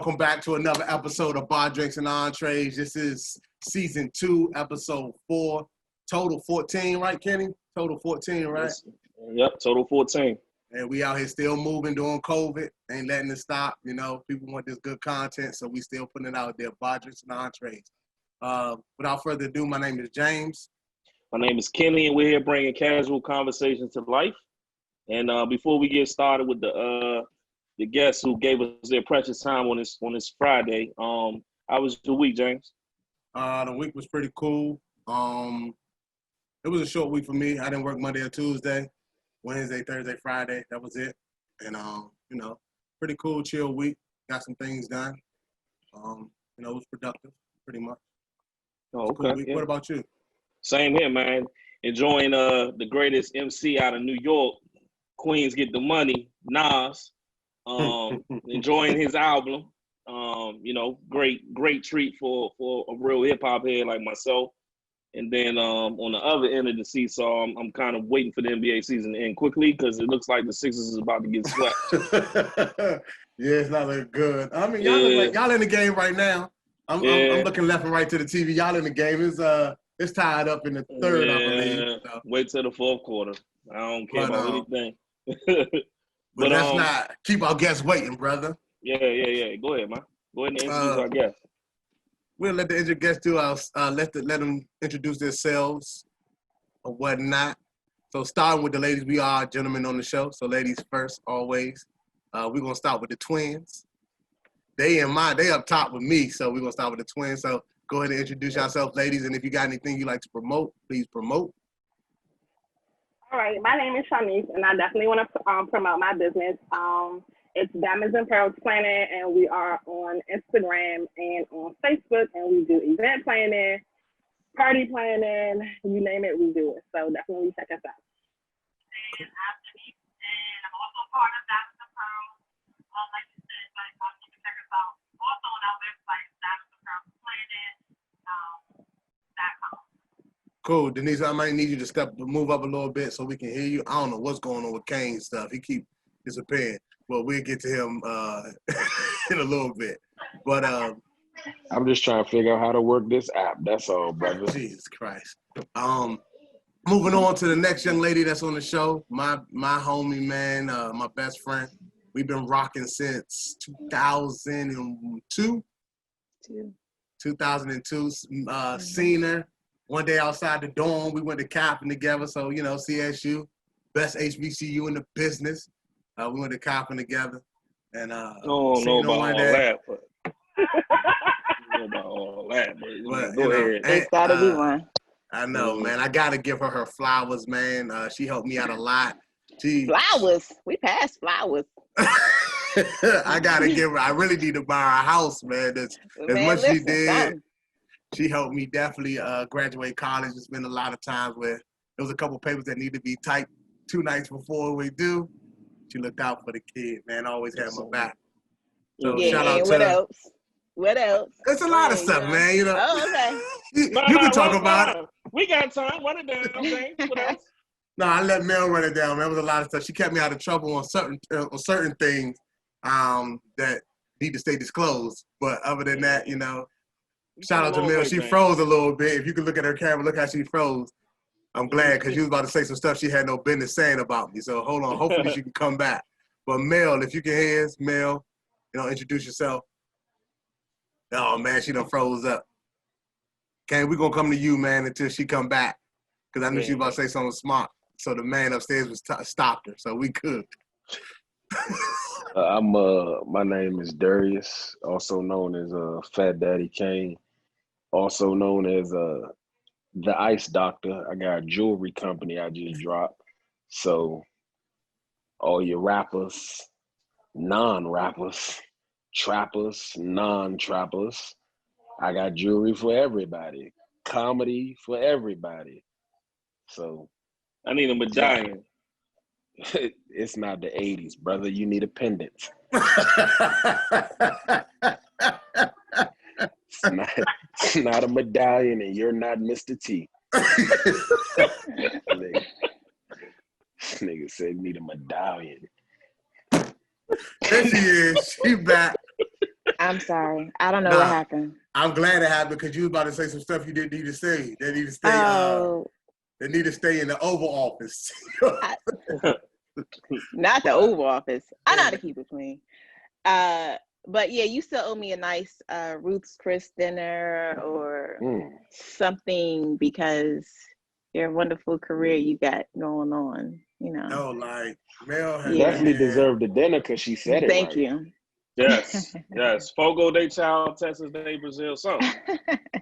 welcome back to another episode of Bar Drinks and Entrees. This is season 2, episode 4, total 14, right, Kenny? Total 14, right? Yep, total 14. And we out here still moving during COVID, ain't letting it stop. You know, people want this good content, so we still putting it out there. Bar Drinks and Entrees. Without further ado, my name is James. My name is Kenny, and we're here bringing casual conversations to life. And before we get started with the guests who gave us their precious time on this Friday, how was the week, James? The week was pretty cool. It was a short week for me. I didn't work Monday or Tuesday, Wednesday, Thursday, Friday. That was it. And you know, pretty cool, chill week. Got some things done. You know, it was productive, pretty much. Oh, okay. Cool week. Yeah. What about you? Same here, man. Enjoying the greatest MC out of New York, Queens Get the Money, Nas. Enjoying his album. You know, great treat for a real hip hop head like myself. And then on the other end of the seesaw, I'm kind of waiting for the NBA season to end quickly because it looks like the Sixers is about to get swept. Yeah, it's not looking good. I mean, y'all look like y'all in the game right now. I'm looking left and right to the TV. Y'all in the game. It's tied up in the third, I believe. So. Wait till the fourth quarter. I don't care about anything. But let's not keep our guests waiting, brother. Yeah. Go ahead, man. Go ahead and introduce our guests. We'll let the guests do our let them introduce themselves or whatnot. So starting with the ladies, we are gentlemen on the show. So ladies first, always. We're gonna start with the twins. They up top with me, so we're gonna start with the twins. So go ahead and introduce yourselves, ladies, and if you got anything you like to promote, please promote. All right, my name is Shanice, and I definitely want to promote my business. It's Diamonds and Pearls Planning, and we are on Instagram and on Facebook, and we do event planning, party planning, you name it, we do it. So definitely check us out. And I'm Denise, and I'm also part of Diamonds and Pearls. Like you said, you can check us out also on our website, diamondsandpearlsplanning.com. Cool, Denise. I might need you to move up a little bit so we can hear you. I don't know what's going on with Kane's stuff. He keep disappearing. Well, we'll get to him in a little bit. But I'm just trying to figure out how to work this app. That's all, brother. Jesus Christ. Moving on to the next young lady that's on the show. My homie, man, my best friend. We've been rocking since 2002. 2002. Seen her one day outside the dorm. We went to Coppin together. So, you know, CSU, best HBCU in the business. We went to Coppin together. And don't know about all that, but go ahead. It's gotta be one. I know, man. I gotta give her flowers, man. She helped me out a lot. Flowers. We passed flowers. I gotta give her. I really need to buy her a house, man. As much as she did, she helped me definitely graduate college. It's been a lot of times where there was a couple papers that need to be typed 2 nights before we do. She looked out for the kid, man. Always had my back. So shout out to her. What else? It's a lot of stuff, man. You know. Oh, okay. you can talk about it. We got time. Run it down, okay? What else? No, I let Mel run it down. Man, there was a lot of stuff. She kept me out of trouble on certain things that need to stay disclosed. But other than that, you know, shout out to Mel. She froze a little bit. If you could look at her camera, look how she froze. I'm glad because she was about to say some stuff she had no business saying about me. So hold on. Hopefully she can come back. But Mel, if you can hear us, Mel, you know, introduce yourself. Oh, man, she done froze up. Okay, we're going to come to you, man, until she come back. Because I knew she was about to say something smart. So the man upstairs was stopped her. So we could. My name is Darius, also known as Fat Daddy Kane, also known as the Ice Doctor. I got a jewelry company I just dropped. So all your rappers, non-rappers, trappers, non-trappers, I got jewelry for everybody, comedy for everybody. So I need a medallion. It's not the 80s, brother. You need a pendant. It's not a medallion, and you're not Mr. T. Nigga said need a medallion. There she is. She back. I'm sorry. I don't know what Nah, happened. I'm glad it happened because you was about to say some stuff you didn't need to say. They need to stay. Oh, They need to stay in the Oval Office. I, not the Oval Office. I know how to keep it clean. But yeah, you still owe me a nice Ruth's Chris dinner or something because your wonderful career you got going on. You know. No, like Mel has Definitely been deserved the dinner because she said it Thank right. you. Yes. Fogo de Chao, Texas de Brazil, something.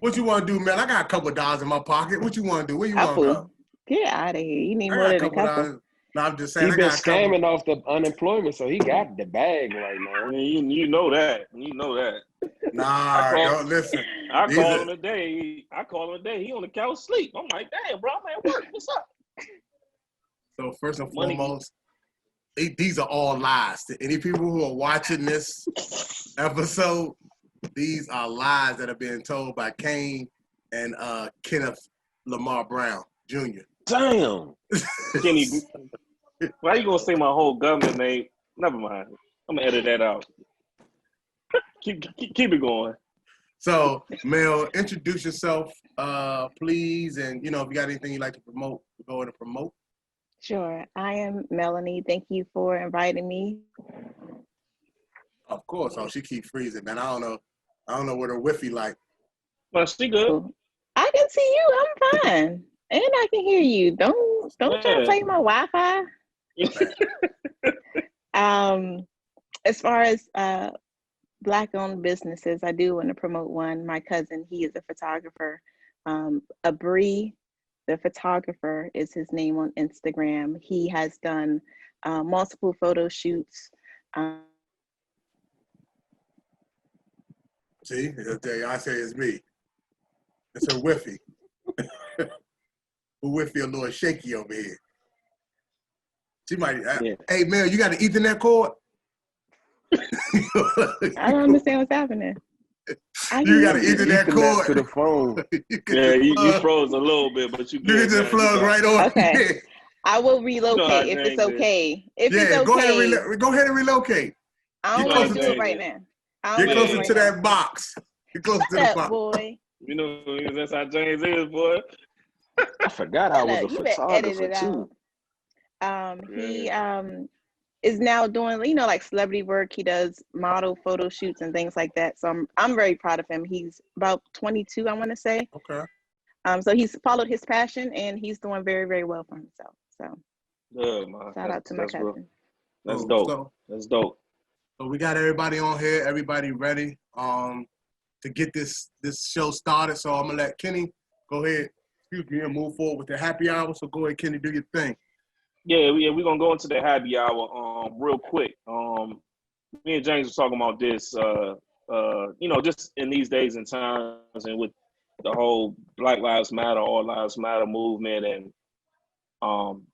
What you want to do, man? I got a couple of dollars in my pocket. What you want to do? Where you want to go? Couple. Get out of here. You need I more got a than a couple of couple. dollars. No, I'm just saying. He I been got a couple. scamming off the unemployment, so he got the bag right I now. mean, you know that. You know that. Nah, don't listen. I call him today. He on the couch sleep. I'm like, damn, bro, I'm at work. What's up? So first and foremost, these are all lies. To any people who are watching this episode, these are lies that are being told by Kane and Kenneth Lamar Brown Jr. Damn. Kenny, why you gonna say my whole government name? Never mind. I'm gonna edit that out. Keep it going. So, Mel, introduce yourself, please, and if you got anything you'd like to promote, go ahead and promote. Sure. I am Melanie. Thank you for inviting me. Of course. Oh, she keep freezing, man. I don't know what her whiffy like. Well, she good. Cool. I can see you. I'm fine. And I can hear you. Don't try to play my Wi-Fi. As far as Black-owned businesses, I do want to promote one. My cousin, he is a photographer. Abri, the photographer, is his name on Instagram. He has done multiple photo shoots. See, I say it's me. It's her whiffy. Her whiffy a little shaky over here. She might. Hey, Mel, you got an Ethernet cord? I don't understand what's happening. You got an Ethernet cord to the phone. You froze a little bit, but you can just plug right on. Okay. I will relocate if it's okay. If it's okay. Go ahead and relocate. I don't want to do it right now. Get closer to that box. Get closer to the box. Boy. You know that's how James is, boy. I forgot I was a photographer too. He is now doing, like celebrity work. He does model photo shoots and things like that. So I'm very proud of him. He's about 22, I want to say. Okay. So he's followed his passion and he's doing very, very well for himself. So good, man. Shout out to my cousin. That's dope. That's dope. So we got everybody on here, everybody ready to get this show started. So I'm gonna let Kenny go ahead, and move forward with the happy hour. So go ahead, Kenny, do your thing. Yeah, we're gonna go into the happy hour real quick. Me and James were talking about this just in these days and times and with the whole Black Lives Matter, All Lives Matter movement and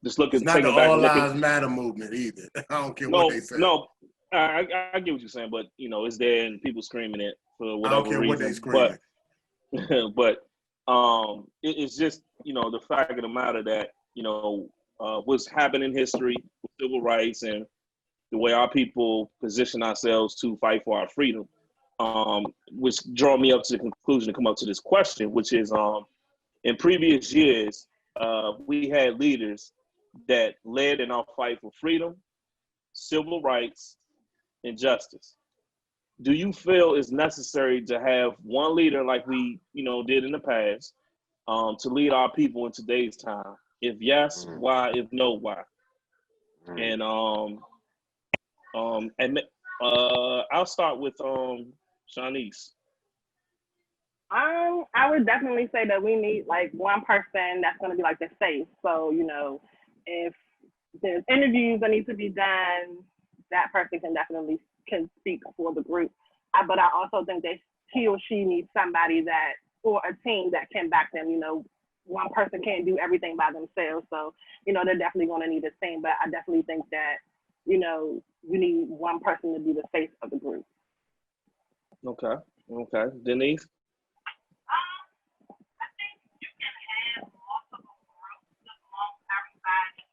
just looking it's not the All Lives Matter movement either. I don't care what they say. No, I get what you're saying, but it's there and people screaming it for whatever I don't care reason. what they screaming. But it's just the fact of the matter that what's happened in history, civil rights, and the way our people position ourselves to fight for our freedom, which draw me up to the conclusion to come up to this question, which is in previous years, we had leaders that led in our fight for freedom, civil rights, and justice. Do you feel it's necessary to have one leader like we, did in the past, to lead our people in today's time? If yes, why? If no, why? And I'll start with Shanice. I would definitely say that we need like one person that's going to be like the face. So if there's interviews that need to be done, that person can speak for the group. But I also think that he or she needs somebody or a team that can back them. One person can't do everything by themselves. So, they're definitely going to need a team. But I definitely think that, you need one person to be the face of the group. Okay. Denise? I think you can have multiple groups as long as everybody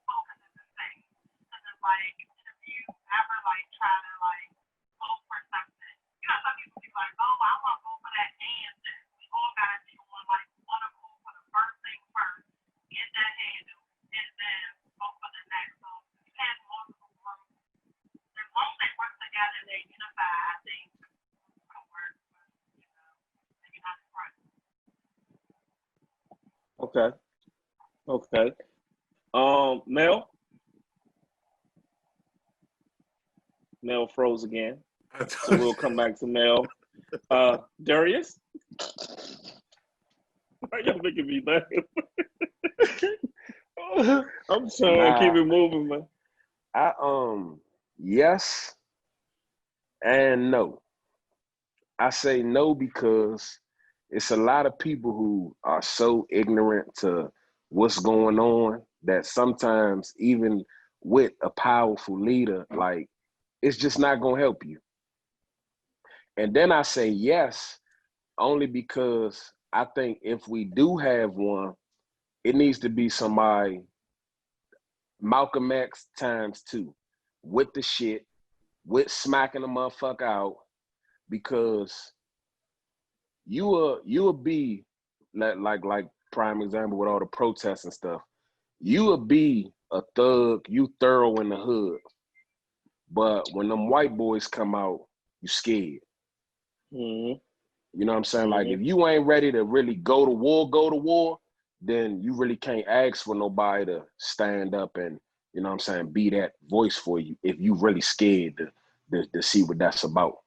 focuses the same. Because it's like, if you ever try to vote for something Okay. Okay. Mel. Mel froze again, so we'll come back to Mel. Darius. Why y'all making me laugh? I'm trying to keep it moving, man. Yes and no. I say no because it's a lot of people who are so ignorant to what's going on that sometimes even with a powerful leader, like, it's just not gonna help you. And then I say yes, only because I think if we do have one, it needs to be somebody Malcolm X times 2 with the shit, with smacking the motherfucker out, because you will be like prime example with all the protests and stuff. You will be a thug, you thorough in the hood, but when them white boys come out, you scared. Mm-hmm. You know what I'm saying? Like, if you ain't ready to really go to war, then you really can't ask for nobody to stand up and, you know what I'm saying, be that voice for you if you really scared to see what that's about.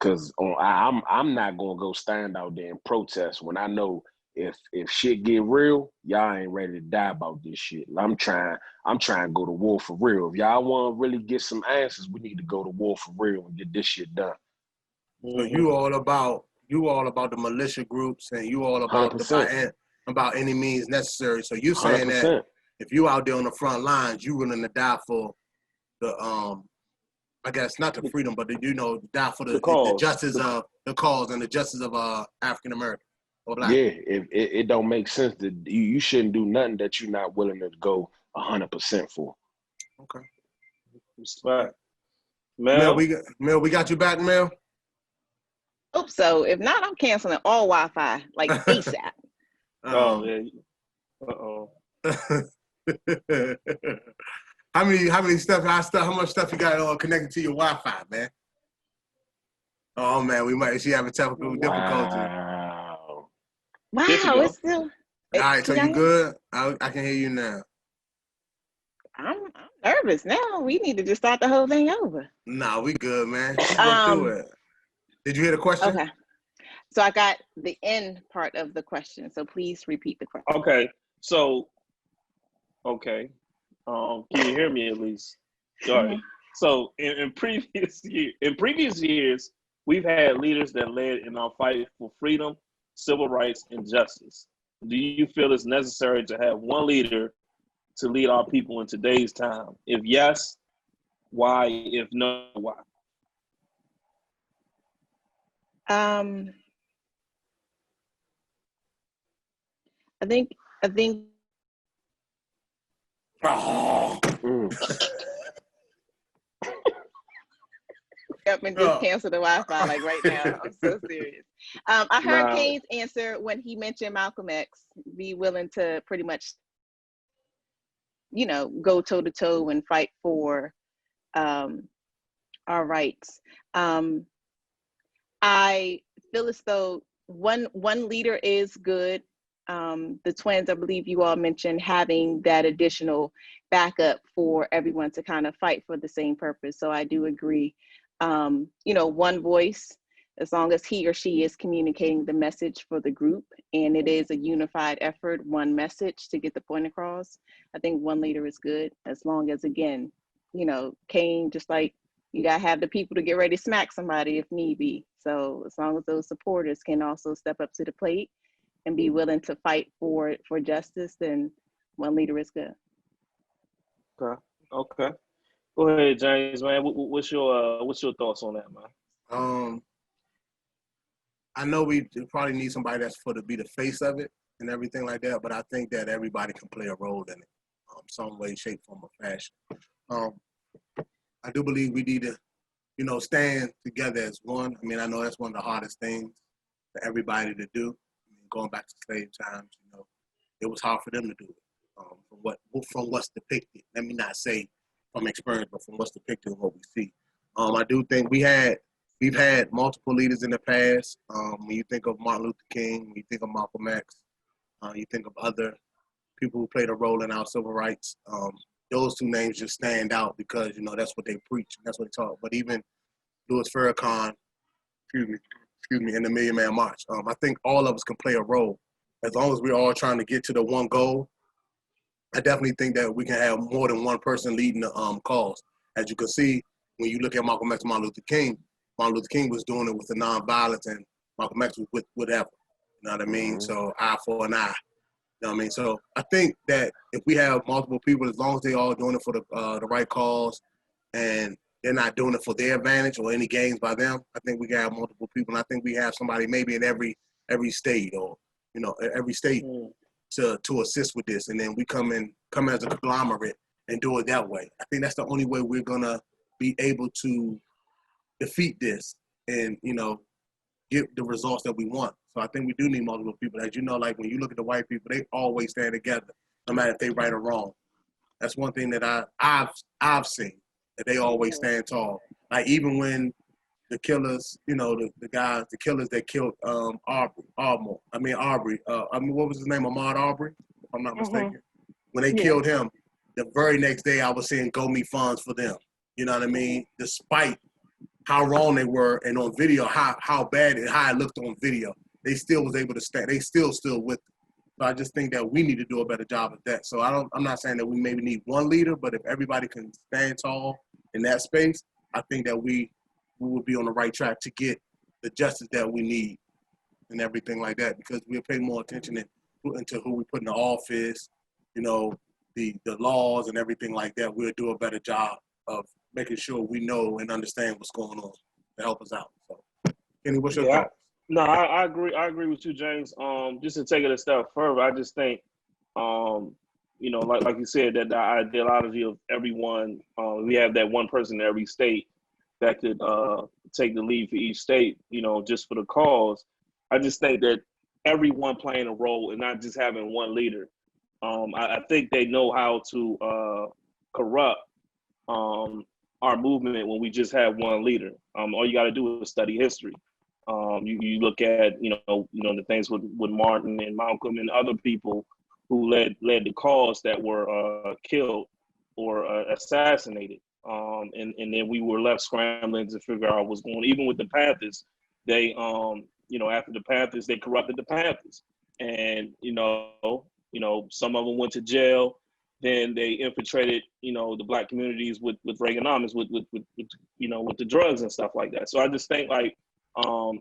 Because I'm not gonna go stand out there and protest when I know if shit get real, y'all ain't ready to die about this shit. I'm trying to go to war for real. If y'all want to really get some answers, we need to go to war for real and get this shit done. So you all about the militia groups, and you all about 100%. about any means necessary. So you saying 100%. that if you out there on the front lines, you willing to die for the I guess not the freedom, but die for the justice of the cause and the justice of African American or Black. Yeah, if it don't make sense that you shouldn't do nothing that you're not willing to go 100% for. Okay. Respect. Mel, we got you back, Mel. Hope so. If not, I'm canceling all Wi-Fi like ASAP. Oh yeah. Uh-oh. How much stuff you got connected to your Wi-Fi, man? Oh man, she having technical difficulty. Wow, it's still. All right, so you good? I can hear you now. I'm nervous now. We need to just start the whole thing over. Nah, we good, man. Go through it. Did you hear the question? Okay. So I got the end part of the question. So please repeat the question. Okay. So, can you hear me at least? All right. So in previous years, we've had leaders that led in our fight for freedom, civil rights, and justice. Do you feel it's necessary to have one leader to lead our people in today's time? If yes, why? If no, why? I think. Oh. Up and just cancel the Wi-Fi like right now. I'm so serious. I heard Kane's answer when he mentioned Malcolm X. Be willing to pretty much, go toe to toe and fight for our rights. I feel as though one leader is good. The twins, I believe you all mentioned having that additional backup for everyone to kind of fight for the same purpose. So I do agree. One voice, as long as he or she is communicating the message for the group and it is a unified effort, one message to get the point across, I think one leader is good, as long as, again, Kane, just like you got to have the people to get ready to smack somebody if need be. So as long as those supporters can also step up to the plate and be willing to fight for justice, then one leader is good. Okay. Go ahead, James, man. What's your thoughts on that, man? I know we probably need somebody that's to be the face of it and everything like that, but I think that everybody can play a role in it, some way, shape, form, or fashion. I do believe we need to, stand together as one. I mean, I know that's one of the hardest things for everybody to do. I mean, going back to slave times, it was hard for them to do it. From what's depicted. Let me not say from experience, but from what's depicted and what we see. I do think we've had multiple leaders in the past. When you think of Martin Luther King, when you think of Malcolm X, You think of other people who played a role in our civil rights. Those two names just stand out because, that's what they preach. That's what they talk. But even Louis Farrakhan, excuse me, in the Million Man March, I think all of us can play a role. As long as we're all trying to get to the one goal, I definitely think that we can have more than one person leading the cause. As you can see, when you look at Malcolm X and Martin Luther King was doing it with the nonviolence, and Malcolm X was with whatever. You know what I mean? So eye for an eye. You know what I mean? So I think that if we have multiple people, as long as they all doing it for the right cause, and they're not doing it for their advantage or any gains by them, I think we can have multiple people. And I think we have somebody maybe in every state or every state to assist with this, and then we come as a conglomerate and do it that way. I think that's the only way we're gonna be able to defeat this and get the results that we want. So I think we do need multiple people. As you know, like when you look at the white people, they always stand together, no matter if they right or wrong. That's one thing that I've seen, that they always stand tall. Like even when the killers, the killers that killed Aubrey. What was his name? Ahmaud Arbery, if I'm not mistaken. When they killed him, the very next day I was seeing GoMe funds for them. You know what I mean? Despite how wrong they were, and on video, how bad and how it looked on video, they still was able to stand. They still with it. So I just think that we need to do a better job of that. So I'm not saying that we maybe need one leader, but if everybody can stand tall in that space, I think that we would be on the right track to get the justice that we need and everything like that, because we'll pay more attention into who we put in the office, the laws and everything like that. We'll do a better job of making sure we know and understand what's going on to help us out. So, Kenny, what's your thoughts? No, I agree. I agree with you, James. Just to take it a step further, I just think, like you said, that the ideology of everyone, we have that one person in every state that could take the lead for each state, just for the cause. I just think that everyone playing a role and not just having one leader. I think they know how to corrupt our movement when we just have one leader. All you got to do is study history. You look at the things with Martin and Malcolm and other people who led the cause that were killed or assassinated, and then we were left scrambling to figure out what's going on. Even with the Panthers, they after the Panthers, they corrupted the Panthers, and some of them went to jail. Then they infiltrated the black communities with Reaganomics, with the drugs and stuff like that. So I just think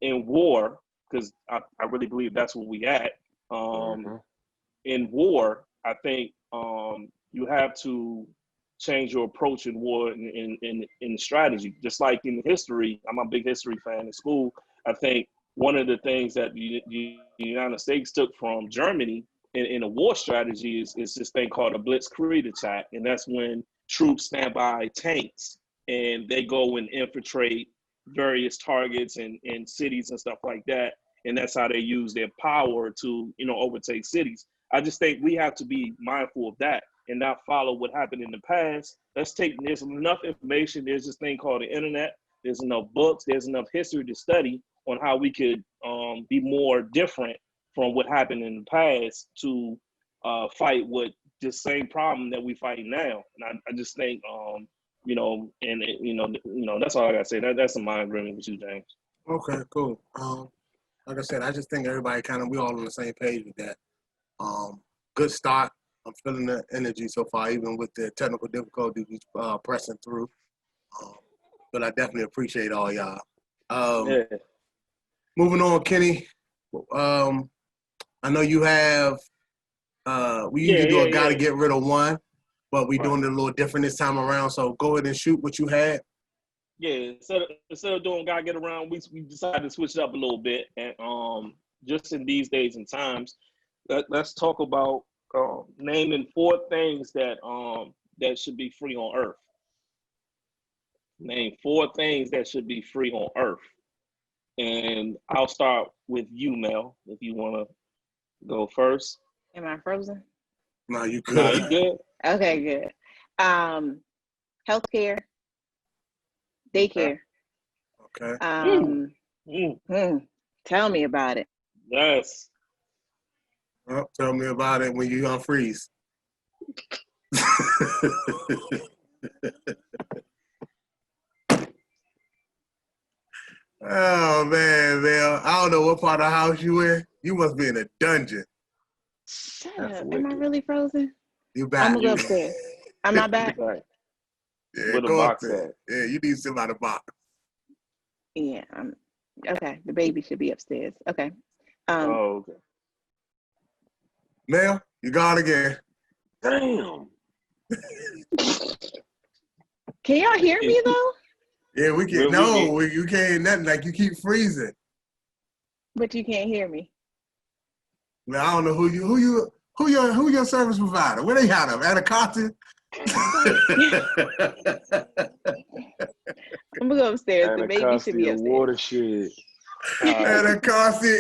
in war, because I really believe that's where we at. In war, I think you have to change your approach in war in strategy. Just like in history, I'm a big history fan in school. I think one of the things that the United States took from Germany in a war strategy is this thing called a blitzkrieg attack, and that's when troops stand by tanks and they go and infiltrate various targets and cities and stuff like that, and that's how they use their power to overtake cities. I just think we have to be mindful of that and not follow what happened in the past. There's enough information. There's this thing called the internet. There's enough books. There's enough history to study on how we could be more different from what happened in the past to fight with the same problem that we fighting now. And I just think, that's all I gotta say. That's in my agreement with you, James. Okay, cool. Like I said, I just think everybody we all on the same page with that. Good start. I'm feeling the energy so far, even with the technical difficulties pressing through. But I definitely appreciate all y'all. Moving on, Kenny. I know you have. We usually do a gotta get rid of one, but we're doing it a little different this time around. So go ahead and shoot what you had. Yeah, instead of doing gotta get around, we decided to switch it up a little bit, and just in these days and times, let's talk about naming 4 things that should be free on Earth. Name 4 things that should be free on Earth, and I'll start with you, Mel, if you want to go first. Am I frozen? No, you good. No, you good. Okay, good. Healthcare, daycare. Okay. Tell me about it. Yes. Oh, tell me about it when you unfreeze. Oh man, Mel. I don't know what part of the house you in. You must be in a dungeon. Shut That's up. Am wicked. I really frozen? You back. I'm gonna go upstairs. I'm not back. Right. Yeah, Where the go box upstairs. at? Yeah, you need somebody to box. Yeah, I'm okay. The baby should be upstairs. Okay. Oh, okay. Mel, you gone again. Damn. Can y'all hear me though? Yeah, we can. No, you can't. Nothing. Like you keep freezing. But you can't hear me. Man, I don't know who your service provider. Where they out of? Anacostia? I'm gonna go upstairs. The baby should be Anacostia upstairs. watershed. Anacostia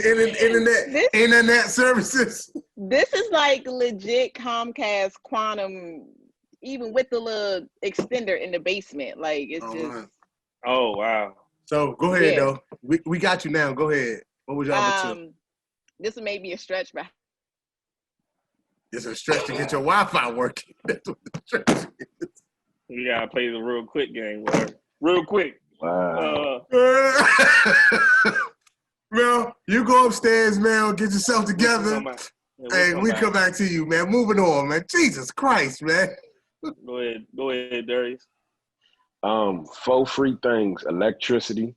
internet services. This is like legit Comcast quantum, even with the little extender in the basement. Like it's just. Man. Oh wow. So go ahead Yeah. though. We got you now. Go ahead. What was your number two? This may be a stretch, but It's a stretch to get your Wi-Fi working. That's what the stretch is. We gotta play the real quick game with her. Real quick. Wow. Mel, you go upstairs, Mel. Get yourself together. Hey, we come back to you, man. Moving on, man. Jesus Christ, man. Go ahead, Darius. 4 free things: electricity,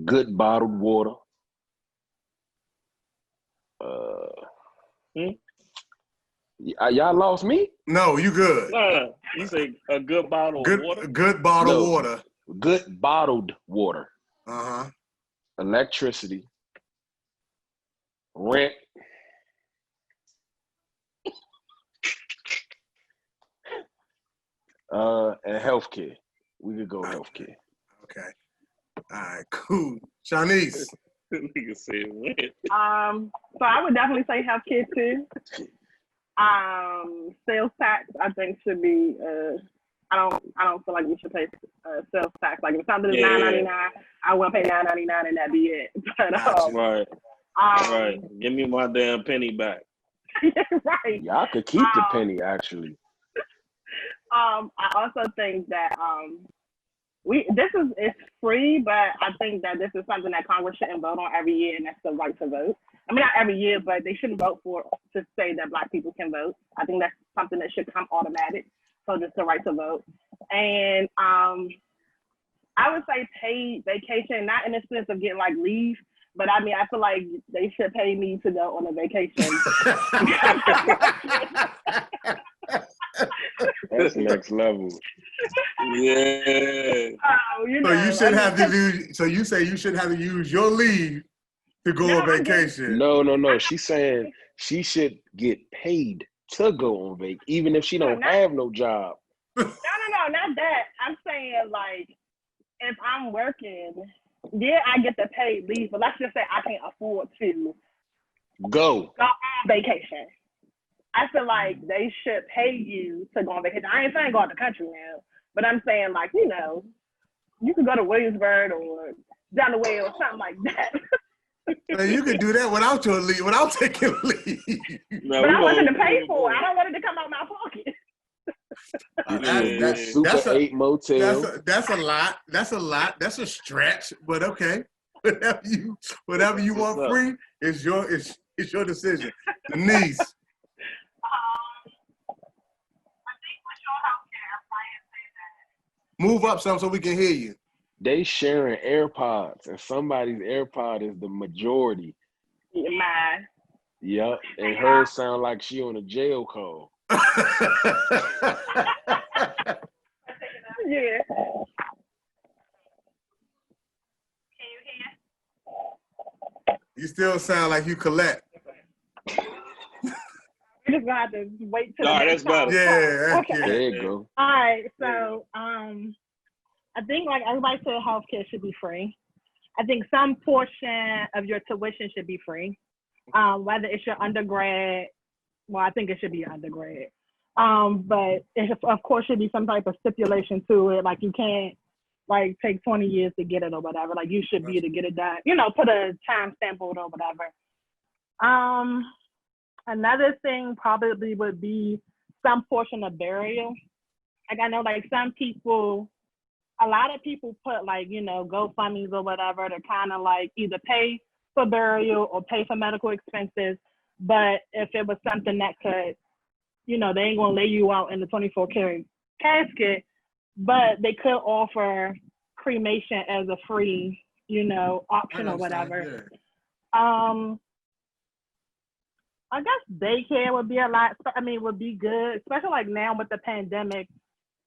good bottled water. Y'all lost me? No, you good. No. You say a good bottle of water? Good bottled water. Good bottled water. Uh-huh. Electricity. Rent. And healthcare. We could go healthcare. Okay. All right, cool. Shanice. Nigga said rent. So I would definitely say healthcare too. Sales tax I think should be I don't feel like we should pay sales tax. Like if something is $9.99, I want to pay $9.99 and that be it. But Right. Right. Give me my damn penny back. Right. Y'all could keep the penny actually. I also think that it's free, but I think that this is something that Congress shouldn't vote on every year, and that's the right to vote. I mean, not every year, but they shouldn't vote for to say that Black people can vote. I think that's something that should come automatic. So just the right to vote. And I would say paid vacation, not in the sense of getting like leave, but I mean, I feel like they should pay me to go on a vacation. That's next level. Yeah. So you should have to use. So you say you should have to use your leave to go on vacation. No. She's saying she should get paid to go on vacation, even if she don't have no job. No, not that. I'm saying like if I'm working, yeah, I get the paid leave, but let's just say I can't afford to go on vacation. I feel like they should pay you to go on vacation. I ain't saying go out the country now, but I'm saying like, you know, you could go to Williamsburg or Delaware or something like that. Man, you could do that without your leave, without taking leave. No, but I wasn't to pay for it. I don't want it to come out my pocket. Super 8 motel. That's a lot. That's a stretch, but okay. Whatever you want free, it's your decision. Denise. Move up some so we can hear you. They sharing AirPods, and somebody's AirPod is the majority. Mine. Yep, and hers sound like she on a jail call. Yeah. You still sound like you collect. We're just gonna have to wait till. All right, that's better. Yeah. Okay. There you go. All right. So I think like everybody said, healthcare should be free. I think some portion of your tuition should be free. Whether it's your undergrad, well, I think it should be your undergrad. But it of course should be some type of stipulation to it. Like you can't like take 20 years to get it or whatever. Like you should be able to get it done. You know, put a time stamp on it or whatever. Another thing probably would be some portion of burial. Like I know like some people, a lot of people put like, you know, GoFundMe's or whatever to kind of like either pay for burial or pay for medical expenses. But if it was something that could, you know, they ain't gonna lay you out in the 24-karat casket, but they could offer cremation as a free, you know, option or whatever. Yeah. I guess daycare would be would be good, especially like now with the pandemic.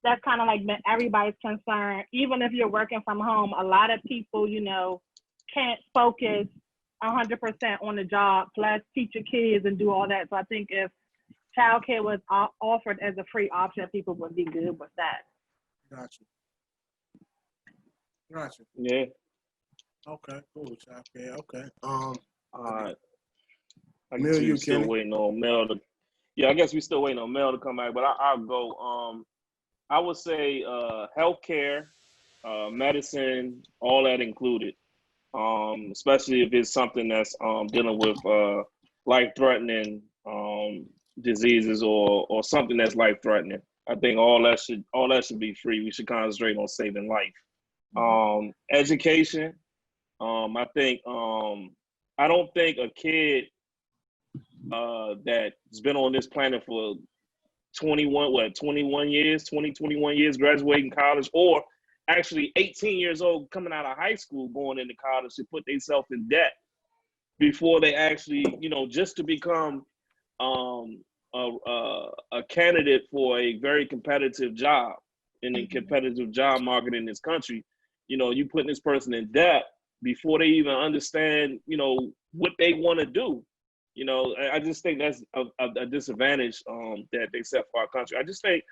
That's kind of like been everybody's concern. Even if you're working from home, a lot of people, you know, can't focus 100% on the job, plus teach your kids and do all that. So I think if childcare was offered as a free option, people would be good with that. Gotcha. Yeah. Okay, cool. Childcare. Okay. All right. I Mel, guess we you, still Kenny? waiting on Mel to. Yeah, I guess we still waiting on Mel to come back, but I'll go. I would say healthcare, medicine, all that included. Especially if it's something that's dealing with life-threatening diseases or something that's life-threatening. I think all that should be free. We should concentrate on saving life. Education. I think I don't think a kid that's been on this planet for 21 years, 21 years, graduating college, or actually 18 years old coming out of high school, going into college to put themselves in debt before they actually, you know, just to become a candidate for a very competitive job in the competitive job market in this country. You know, you putting this person in debt before they even understand, you know, what they want to do. You know, I just think that's a disadvantage that they set for our country. I just think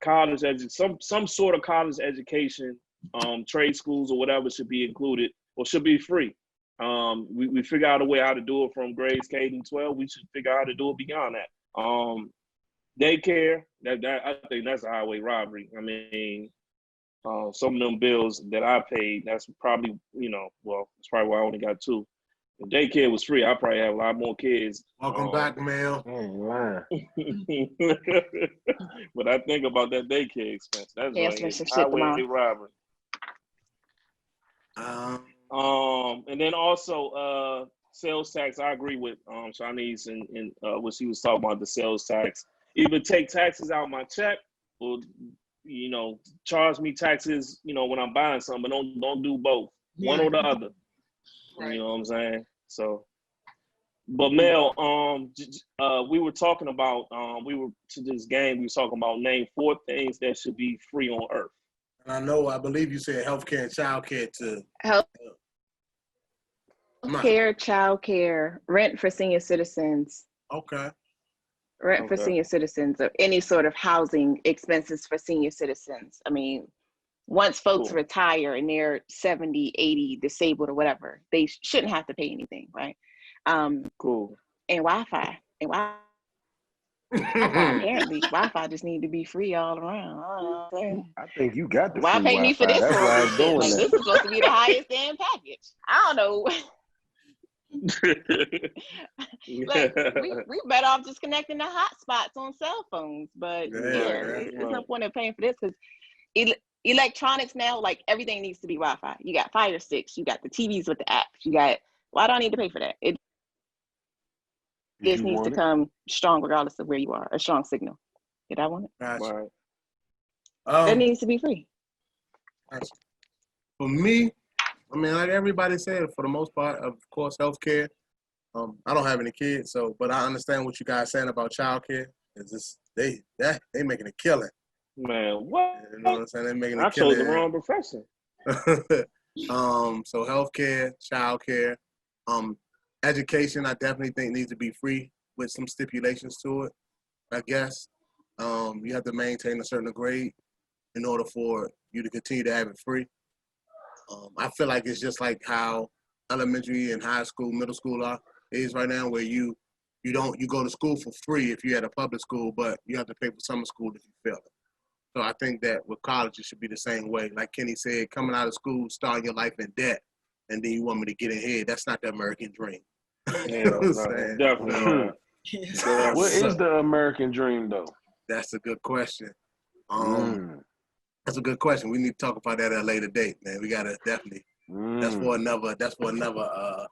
college, some sort of college education, trade schools or whatever should be included or should be free. We figure out a way how to do it from grades K to 12. We should figure out how to do it beyond that. Daycare, that I think that's a highway robbery. I mean, some of them bills that I paid, that's probably, you know, well, it's probably why I only got 2. If daycare was free, I probably have a lot more kids. Welcome back, Mel. But I think about that daycare expense. That's like highway robbery. And then also sales tax. I agree with Shanice and what she was talking about, the sales tax. Either take taxes out of my check, or you know, charge me taxes, you know, when I'm buying something, but don't do both. One or the other. Right. You know what I'm saying? So, but Mel, we were talking about we were talking about name 4 things that should be free on earth. And I believe you said healthcare and childcare too. Healthcare, childcare, rent for senior citizens. Okay. Rent for senior citizens, or any sort of housing expenses for senior citizens. I mean, once folks retire and they're 70, 80, disabled or whatever, they shouldn't have to pay anything, right? And Wi-Fi. Apparently, Wi-Fi just need to be free all around. I think you got the why free pay me for this? That's why I'm doing like, that. this is supposed to be the highest end package. I don't know. Like we better off just connecting the hotspots on cell phones. But there's no point in paying for this because electronics now, like everything needs to be Wi-Fi. You got Fire Sticks, you got the TVs with the apps, why do I need to pay for that? It just needs to come strong regardless of where you are, a strong signal. Did I want it? Gotcha. That needs to be free. Gotcha. For me, I mean, like everybody said, for the most part, of course, healthcare. I don't have any kids, but I understand what you guys saying about childcare. It's just they making a killing. Man, what? You know what I'm saying? They're making a I killing. chose the wrong profession. So healthcare, childcare, education, I definitely think needs to be free with some stipulations to it. I guess you have to maintain a certain grade in order for you to continue to have it free. I feel like it's just like how elementary and high school, middle school is right now, where you go to school for free if you're at a public school, but you have to pay for summer school if you fail it. So I think that with college, it should be the same way. Like Kenny said, coming out of school, starting your life in debt, and then you want me to get ahead. That's not the American dream. Yeah, definitely not. What is the American dream though? That's a good question. That's a good question. We need to talk about that at a later date, man. We gotta definitely. That's for another.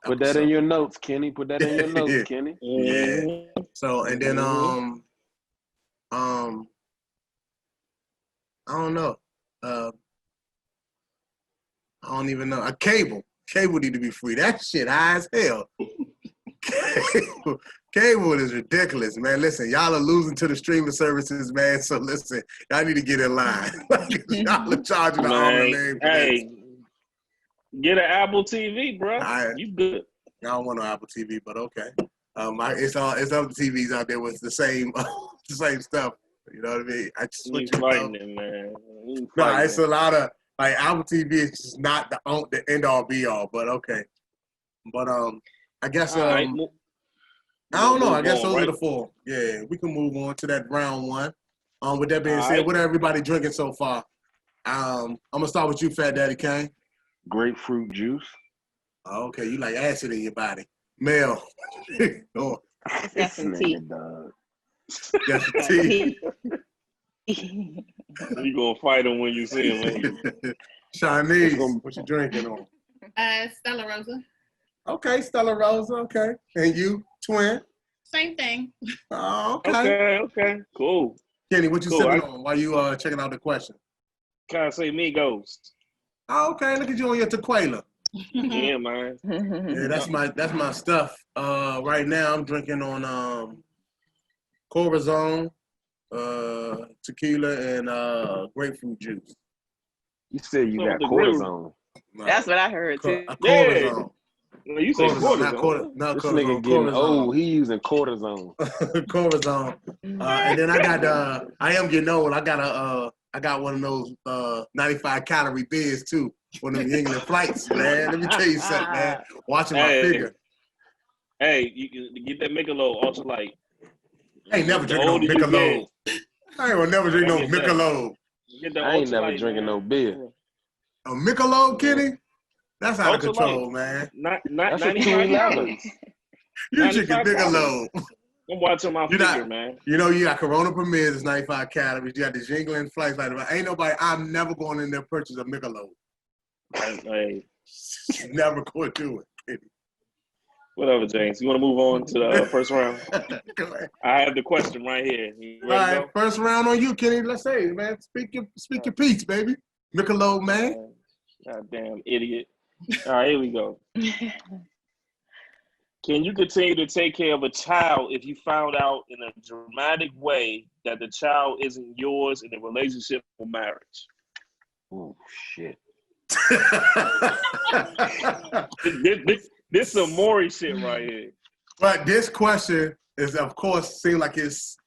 Put that in your notes, Kenny. Put that in your notes, Kenny. Yeah. So and then I don't know. I don't even know. A cable. Cable need to be free. That shit high as hell. Cable is ridiculous, man. Listen, y'all are losing to the streaming services, man. So listen, y'all need to get in line. Y'all are charging the arm and name. Hey, get an Apple TV, bro. You good? I don't want no Apple TV, but okay. It's other TVs out there with the same stuff. You know what I mean? I just switch it up. Man. Nah, it's a lot of like Apple TV is just not the end all be all, but okay. But I guess I don't know. I guess those are the four. Yeah, we can move on to that round one. With that being said, what are everybody drinking so far? I'm gonna start with you, Fat Daddy Kane. Grapefruit juice. Oh, okay, you like acid in your body. Mel. It's got some tea. Got some tea. You gonna fight him when you see him, man. Shanice, what you drinking on? Stella Rosa. Okay, Stella Rosa. Okay, and you, twin? Same thing. Oh, okay. Okay, cool. Kenny, what you sipping on while you checking out the question? Can't say Migos. Oh, okay, look at you on your tequila. Yeah, man. Yeah, that's my stuff. Right now I'm drinking on Corazon, tequila, and grapefruit juice. You said you got cortisone. That's what I heard too. Cortisone. Well, you said cortisone. Not this cortisone. nigga getting cortisone. old. He using cortisone. Cortisone. And then I am getting old. I got one of those 95 calorie beers too. One of the England flights, man. Let me tell you something, man. Watching my figure. Hey, you can get that Michelob ultralight. I ain't never drinking no Michelob. I ain't gonna never drink no Michelob. I ain't never drinking no beer. A Michelob, Kenny? That's out of control, man. Not That's 95 calories. You drinking Michelob. I'm watching my figure, man. You know, you got Corona Premier, it's 95 calories. You got the England flights like that. Ain't nobody, I'm never going in there purchase a Michelob. Hey. Never going to do it. Whatever, James. You want to move on to the first round? Go ahead. I have the question right here. You ready? All right, first round on you, Kenny. Let's say it, man. Speak your piece, baby. Michelob, man. Goddamn idiot. All right, here we go. Can you continue to take care of a child if you found out in a dramatic way that the child isn't yours in a relationship or marriage? Oh, shit. This some Maury shit right here. But this question is, of course, seems like it's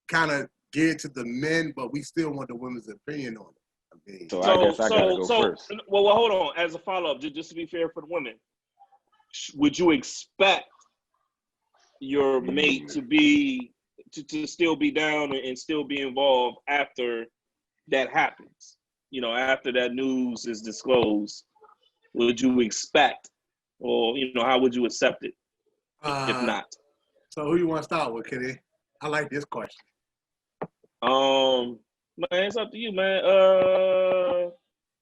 kind of geared to the men, but we still want the women's opinion on it. I mean, so I guess I gotta go first. Well, hold on. As a follow-up, just to be fair for the women, would you expect your mate to still be down and still be involved after that happens? You know, after that news is disclosed, would you expect, or how would you accept it if not? So who you want to start with, Kenny? I like this question. Man, it's up to you, man.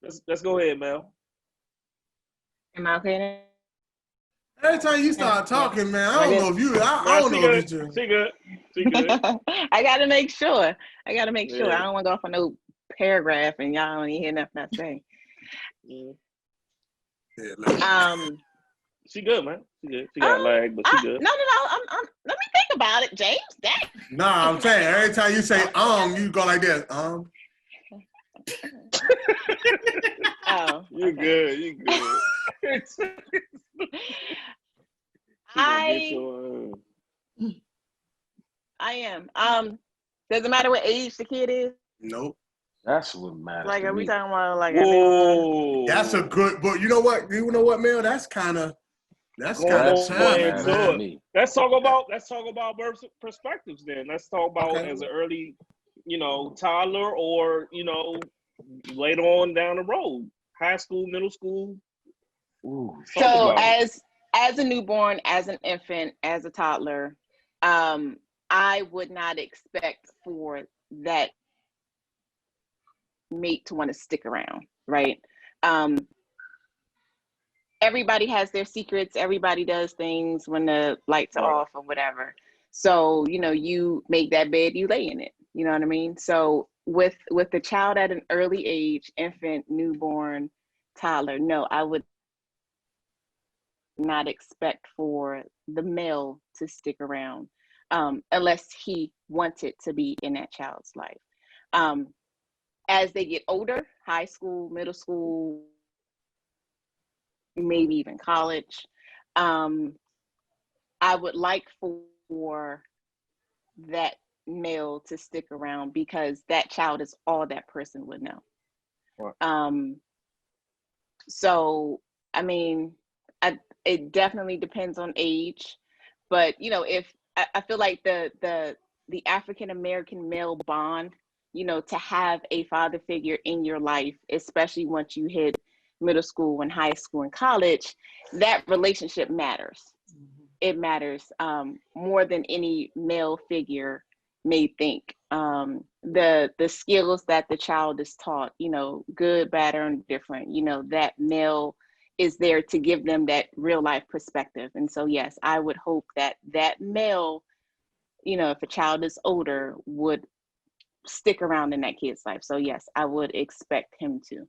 Let's go ahead, Mel. Am I okay now? Every time you start talking, man, I don't know if you. I don't know if you. She good. I gotta make sure. I don't want to go off on no paragraph and y'all don't even hear nothing I say. She good, man. She good. She got lag, but she good. No. Let me think about it, James. Dang. Nah, I'm saying every time you say you go like this. Oh. You good. You good. I am. Does it matter what age the kid is? Nope. That's what matters. Like, are we talking about like? Whoa. That's a good. But you know what? Mel? That's kind of Let's talk about birth perspectives then. Let's talk about as an early, toddler or, later on down the road, high school, middle school. So as as a newborn, as an infant, as a toddler, I would not expect for that mate to want to stick around, right? Everybody has their secrets. Everybody does things when the lights are off or whatever. So, you make that bed, you lay in it. You know what I mean? So with the child at an early age, infant, newborn, toddler, no, I would not expect for the male to stick around unless he wanted to be in that child's life. As they get older, high school, middle school, maybe even college, I would like for that male to stick around because that child is all that person would know. Right. So, I mean, it definitely depends on age, but if I feel like the African American male bond, to have a father figure in your life, especially once you hit middle school and high school and college, that relationship matters. It matters more than any male figure may think. The skills that the child is taught, good, bad, or indifferent, that male is there to give them that real life perspective. And so, yes, I would hope that male, if a child is older, would stick around in that kid's life. So yes, I would expect him to.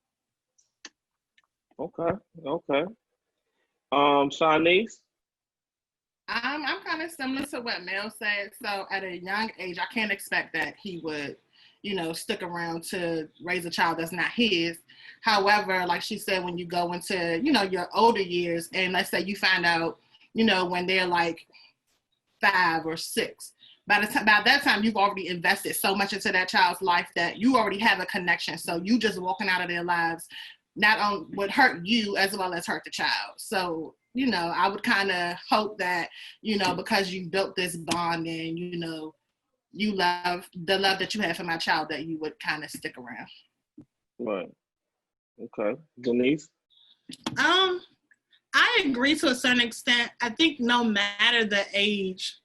Okay. Shanice? I'm kind of similar to what Mel said. So at a young age, I can't expect that he would, stick around to raise a child that's not his. However, like she said, when you go into, your older years, and let's say you find out, when they're like 5 or 6, by that time, you've already invested so much into that child's life that you already have a connection. So you just walking out of their lives not only would hurt you as well as hurt the child. So, I would kind of hope that, because you built this bond and, you love the love that you have for my child, that you would kind of stick around. Right. Okay. Denise? I agree to a certain extent. I think no matter the age,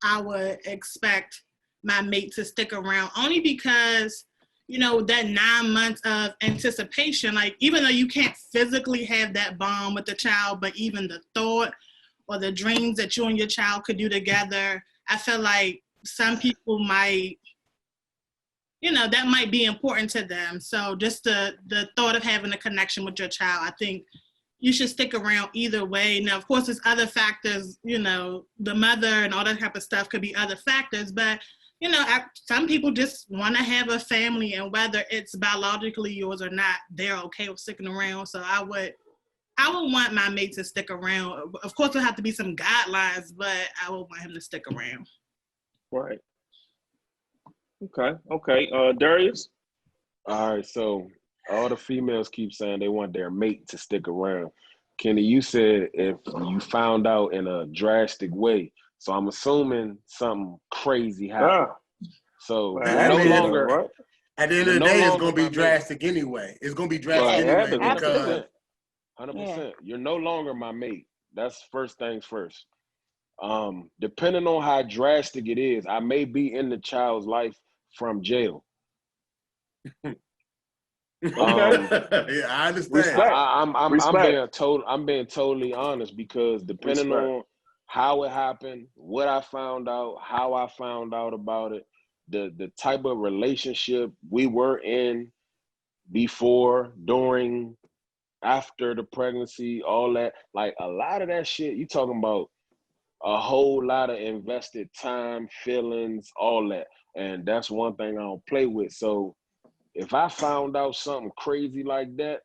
I would expect my mate to stick around, only because, that 9 months of anticipation, like even though you can't physically have that bond with the child, but even the thought or the dreams that you and your child could do together, I feel like some people might, that might be important to them. So just the thought of having a connection with your child, I think you should stick around either way. Now, of course, there's other factors, the mother and all that type of stuff could be other factors, but, some people just want to have a family, and whether it's biologically yours or not, they're okay with sticking around. So I would want my mate to stick around. Of course, there'll have to be some guidelines, but I would want him to stick around. Right. Okay. Darius? All right, so all the females keep saying they want their mate to stick around. Kenny, you said if you found out in a drastic way, so I'm assuming something crazy happened. So At no the end longer. Right? At the end of the day, it's going to be drastic anyway. It's going to be drastic anyway because 100%. You're no longer my mate. That's first things first. Depending on how drastic it is, I may be in the child's life from jail. Okay. yeah, I understand. Respect. I'm being totally honest, because depending on how it happened, what I found out, how I found out about it, the type of relationship we were in before, during, after the pregnancy, all that, like a lot of that shit, you talking about a whole lot of invested time, feelings, all that. And that's one thing I don't play with. So if I found out something crazy like that,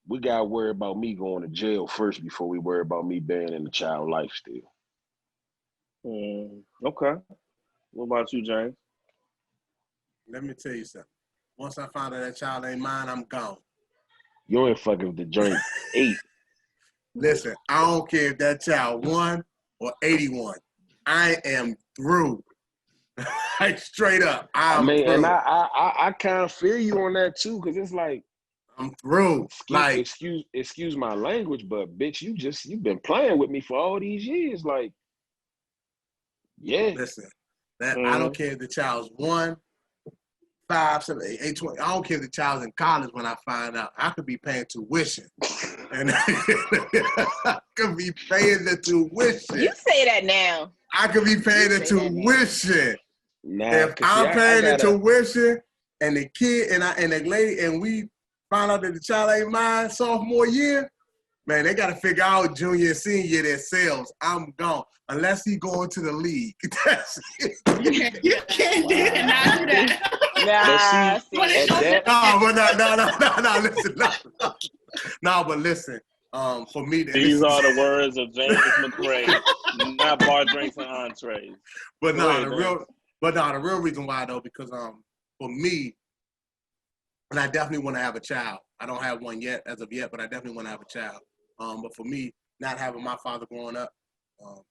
we got to worry about me going to jail first before we worry about me being in the child life still. Okay. What about you, James? Let me tell you something. Once I find out that child ain't mine, I'm gone. You ain't fucking with the joint 8. Listen, I don't care if that child 1 or 81. I am through. Like straight up, I'm through. And I kind of feel you on that too, because it's like I'm through. Excuse my language, but bitch, you've been playing with me for all these years. Like, yeah. Listen, I don't care if the child's 1, 5, 7, 8, 8, 20. I don't care if the child's in college when I find out. I could be paying tuition. And I could be paying the tuition. You say that now. I could be paying the tuition. Nah, if I'm paying the tuition and the kid and the lady and we find out that the child ain't mine sophomore year, man, they got to figure out junior and senior year themselves. I'm gone. Unless he going to the league. That's it. You can't do that. But listen, for me, these are the words of James McCray, not bar drinks and entrees. But the real reason why though, because for me, and I definitely want to have a child. I don't have one yet as of yet, but I definitely want to have a child. But for me, not having my father growing up,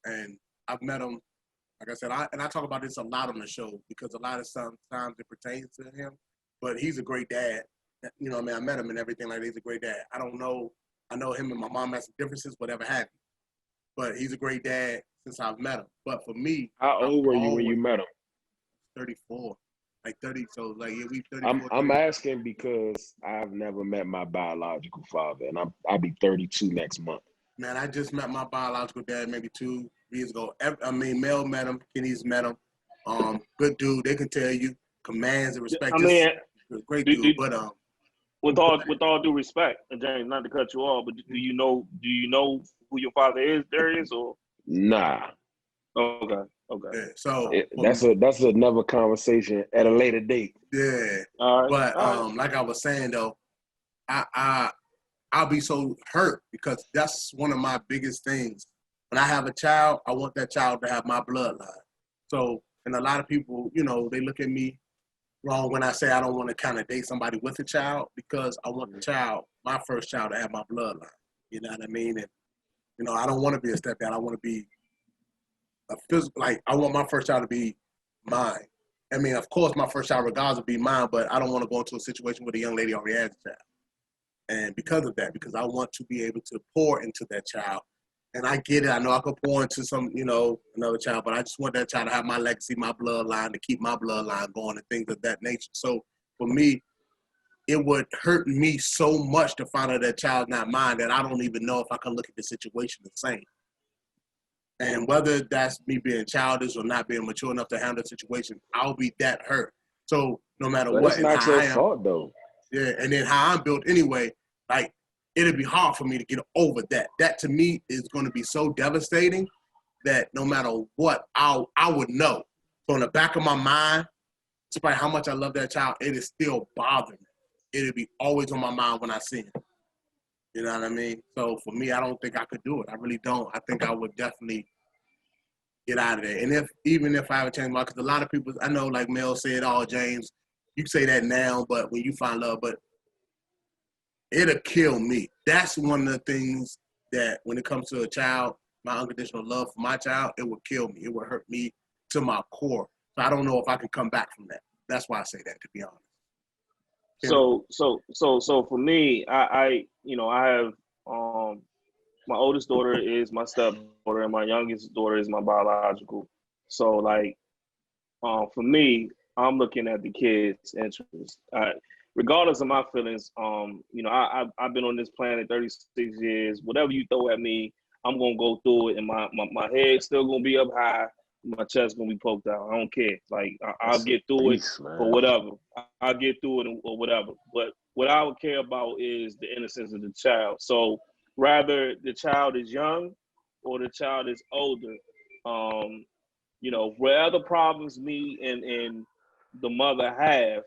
and I've met him, like I said, I talk about this a lot on the show because a lot of sometimes it pertains to him. But he's a great dad. You know what I mean? I met him and everything like that. He's a great dad. I know him and my mom has some differences, whatever have you. But he's a great dad since I've met him. But for me, how old were you when you met him? 34. Like 30, so like yeah, we 34. I'm asking because I've never met my biological father, and I'll be 32 next month. Man, I just met my biological dad maybe 2 years ago. Mel met him, Kenny's met him. Good dude. They can tell you commands and respect. Great dude. But with all due respect, and James, not to cut you off, but do you know who your father is, Darius, or? Nah. Okay. Yeah, so that's another conversation at a later date. Yeah. All right. But like I was saying though, I'll be so hurt because that's one of my biggest things. When I have a child, I want that child to have my bloodline. So, and a lot of people, you know, they look at me wrong when I say I don't want to kind of date somebody with a child because I want the child, my first child, to have my bloodline. You know what I mean? And you know, I don't want to be a stepdad. I want to be a physical. Like I want my first child to be mine. I mean, of course, my first child regardless will be mine, but I don't want to go into a situation where the young lady already has a child. And because of that, because I want to be able to pour into that child. And I get it. I know I could pour into another child, but I just want that child to have my legacy, my bloodline, to keep my bloodline going and things of that nature. So for me, it would hurt me so much to find out that child's not mine that I don't even know if I can look at the situation the same. And whether that's me being childish or not being mature enough to handle the situation, I'll be that hurt. So no matter what, it's not your fault though. Yeah, and then how I'm built anyway, like it'll be hard for me to get over that. That to me is going to be so devastating that no matter what, I would know. So in the back of my mind, despite how much I love that child, it is still bothering me. It'll be always on my mind when I see him. You know what I mean? So for me, I don't think I could do it. I really don't. I think I would definitely get out of there. And even if I have a change my, because a lot of people, I know like Mel said, oh, James, you say that now, but when you find love, but it'll kill me. That's one of the things that when it comes to a child, my unconditional love for my child, it will kill me. It will hurt me to my core. So I don't know if I can come back from that. That's why I say that, to be honest. So for me, I have my oldest daughter is my stepdaughter and my youngest daughter is my biological. So like for me, I'm looking at the kids' interests. Regardless of my feelings, I've been on this planet 36 years. Whatever you throw at me, I'm gonna go through it, and my head's still gonna be up high. My chest gonna be poked out. I don't care. Like I'll get through it or whatever. I'll get through it or whatever. But what I would care about is the innocence of the child. So rather the child is young or the child is older, where other problems me and the mother have,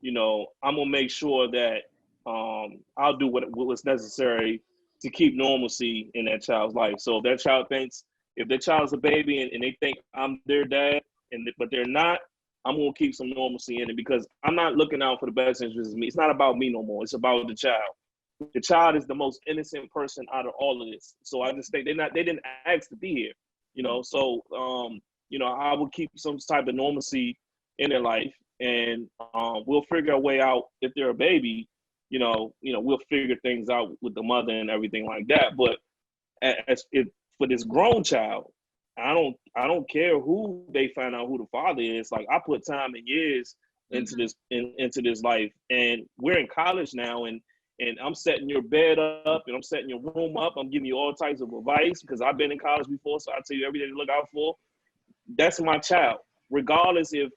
I'm gonna make sure that I'll do what's necessary to keep normalcy in that child's life. So if that child if their child's a baby and they think I'm their dad, but they're not, I'm gonna keep some normalcy in it because I'm not looking out for the best interest of me. It's not about me no more. It's about the child. The child is the most innocent person out of all of this. So I just think they didn't ask to be here, So I will keep some type of normalcy in their life, and we'll figure a way out if they're a baby, we'll figure things out with the mother and everything like that. But as if for this grown child, I don't care who they find out who the father is. Like, I put time and years into this life, and we're in college now, and I'm setting your bed up and I'm setting your room up. I'm giving you all types of advice because I've been in college before, so I tell you everything to look out for. That's my child, regardless if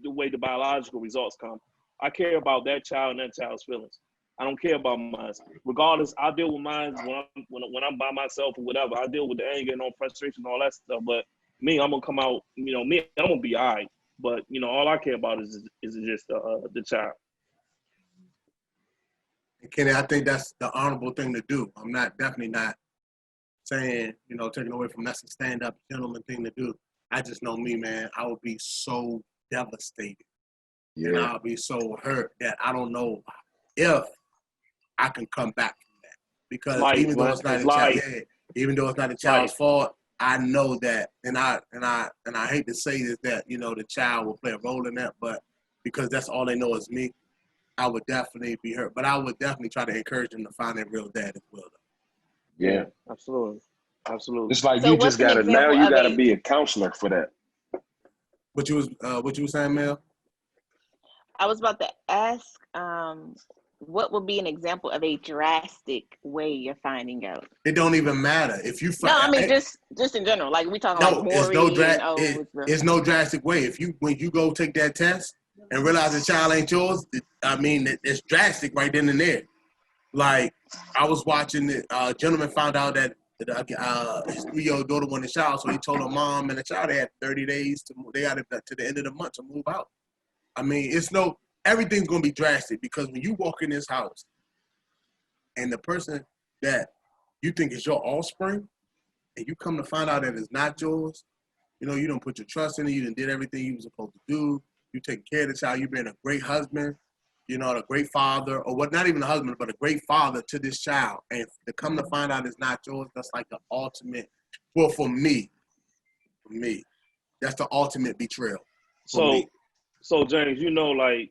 the way the biological results come. I care about that child and that child's feelings. I don't care about mine. Regardless, I deal with mine when I'm by myself or whatever. I deal with the anger and all frustration and all that stuff. But me, I'm gonna come out. I'm gonna be all right. But all I care about is just the child. And Kenny, I think that's the honorable thing to do. I'm definitely not saying taking away from that's a stand-up gentleman thing to do. I just know me, man. I would be so devastated, and I'll be so hurt that I don't know if I can come back from that, because even though it's not a child's fault, I know that, and I hate to say this, that the child will play a role in that, but because that's all they know is me, I would definitely be hurt. But I would definitely try to encourage them to find their real dad as well, though. Yeah, absolutely. It's like you just gotta be a counselor for that. What you was saying, Mel? I was about to ask, what would be an example of a drastic way you're finding out? It don't even matter if you find. No, I mean just in general. Like we talking like Maury. It's no drastic way. When you go take that test and realize the child ain't yours, I mean it's drastic right then and there. Like I was watching it. A gentleman found out that his 3-year-old daughter wanted a child, so he told her mom and the child they had 30 days to move. They got it to the end of the month to move out. I mean, everything's gonna be drastic, because when you walk in this house and the person that you think is your offspring, and you come to find out that it's not yours, you don't put your trust in it, you done did everything you were supposed to do, you take care of the child, you've been a great husband, a great father, or what, not even a husband, but a great father to this child, and to come to find out it's not yours, that's like the ultimate, well, for me, that's the ultimate betrayal. So James, I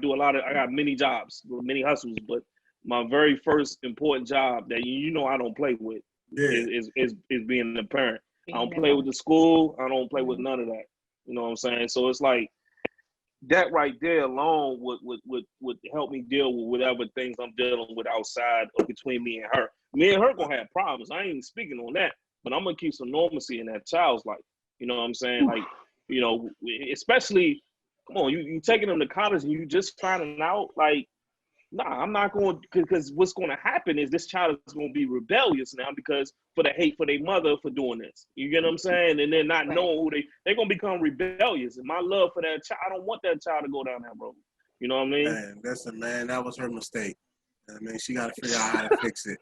do a lot of, I got many jobs, many hustles, but my very first important job that I don't play with is being a parent. I don't play with the school. I don't play with none of that. You know what I'm saying? So it's like that right there alone would help me deal with whatever things I'm dealing with outside or between me and her. Me and her gonna have problems. I ain't even speaking on that, but I'm gonna keep some normalcy in that child's life. You know what I'm saying? Like, especially, come on, you taking them to college and you just finding out, like, nah, I'm not going, because what's going to happen is this child is going to be rebellious now because for the hate for their mother for doing this. You get what I'm saying? And they're not knowing who they're going to become rebellious. And my love for that child, I don't want that child to go down that road. You know what I mean? Man, listen, man, that was her mistake. I mean, she got to figure out how to fix it.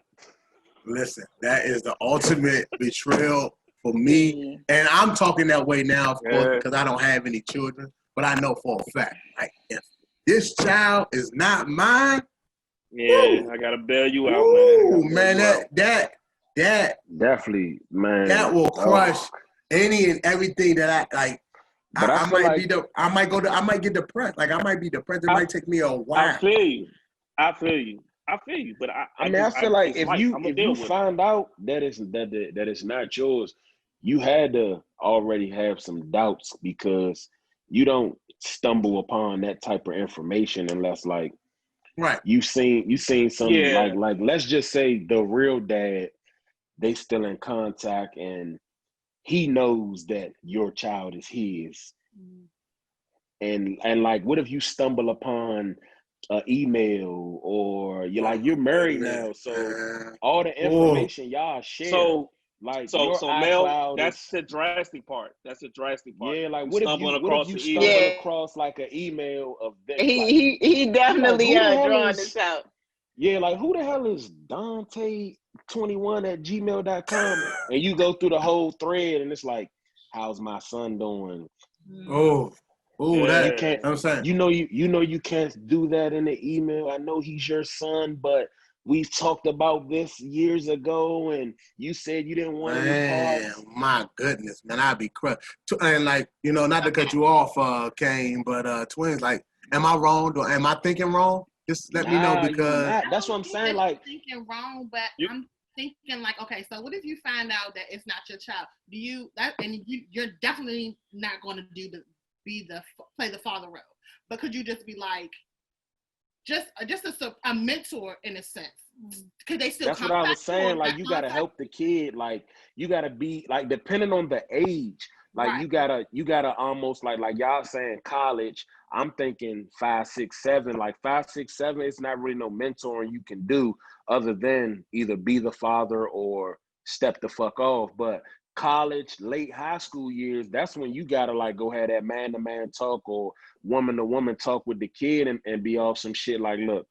Listen, that is the ultimate betrayal for me. And I'm talking that way now, of course, because I don't have any children. But I know for a fact, like, if this child is not mine, I gotta bail you out, man. That definitely, man. That will crush any and everything that I like. But I might get depressed. Like, I might be depressed. It might take me a while. I feel you. But I feel like if you find out that it's not yours, you had to already have some doubts, because you don't stumble upon that type of information unless, like, you seen something like let's just say the real dad, they still in contact and he knows that your child is his. And like, what if you stumble upon an email, or you're married now, so all the information y'all share. So Mel, that's the drastic part. Yeah, like what if you stumble across like an email of that? He definitely drawing this out. Yeah, like, who the hell is Dante21@gmail.com? And you go through the whole thread and it's like, how's my son doing? That you can't. I'm saying, you can't do that in the email. I know he's your son, but we talked about this years ago, and you said you didn't want any parts. My goodness, man, I'd be crushed. And like, not to cut you off, Kane, but twins, like, am I wrong? Am I thinking wrong? Just let me know because that's what I'm saying. Like thinking wrong, but I'm thinking like, okay, so what if you find out that it's not your child? You're definitely not going to play the father role, but could you just be like, just a mentor in a sense? Could they still? That's what I was saying. Like you gotta help the kid. Like you gotta be like depending on the age. Like right. you gotta almost like y'all saying college. I'm thinking 5, 6, 7. Like 5, 6, 7. It's not really no mentoring you can do other than either be the father or step the fuck off. But college, late high school years, that's when you gotta like go have that man-to-man talk or woman-to-woman talk with the kid and be off some shit like, look,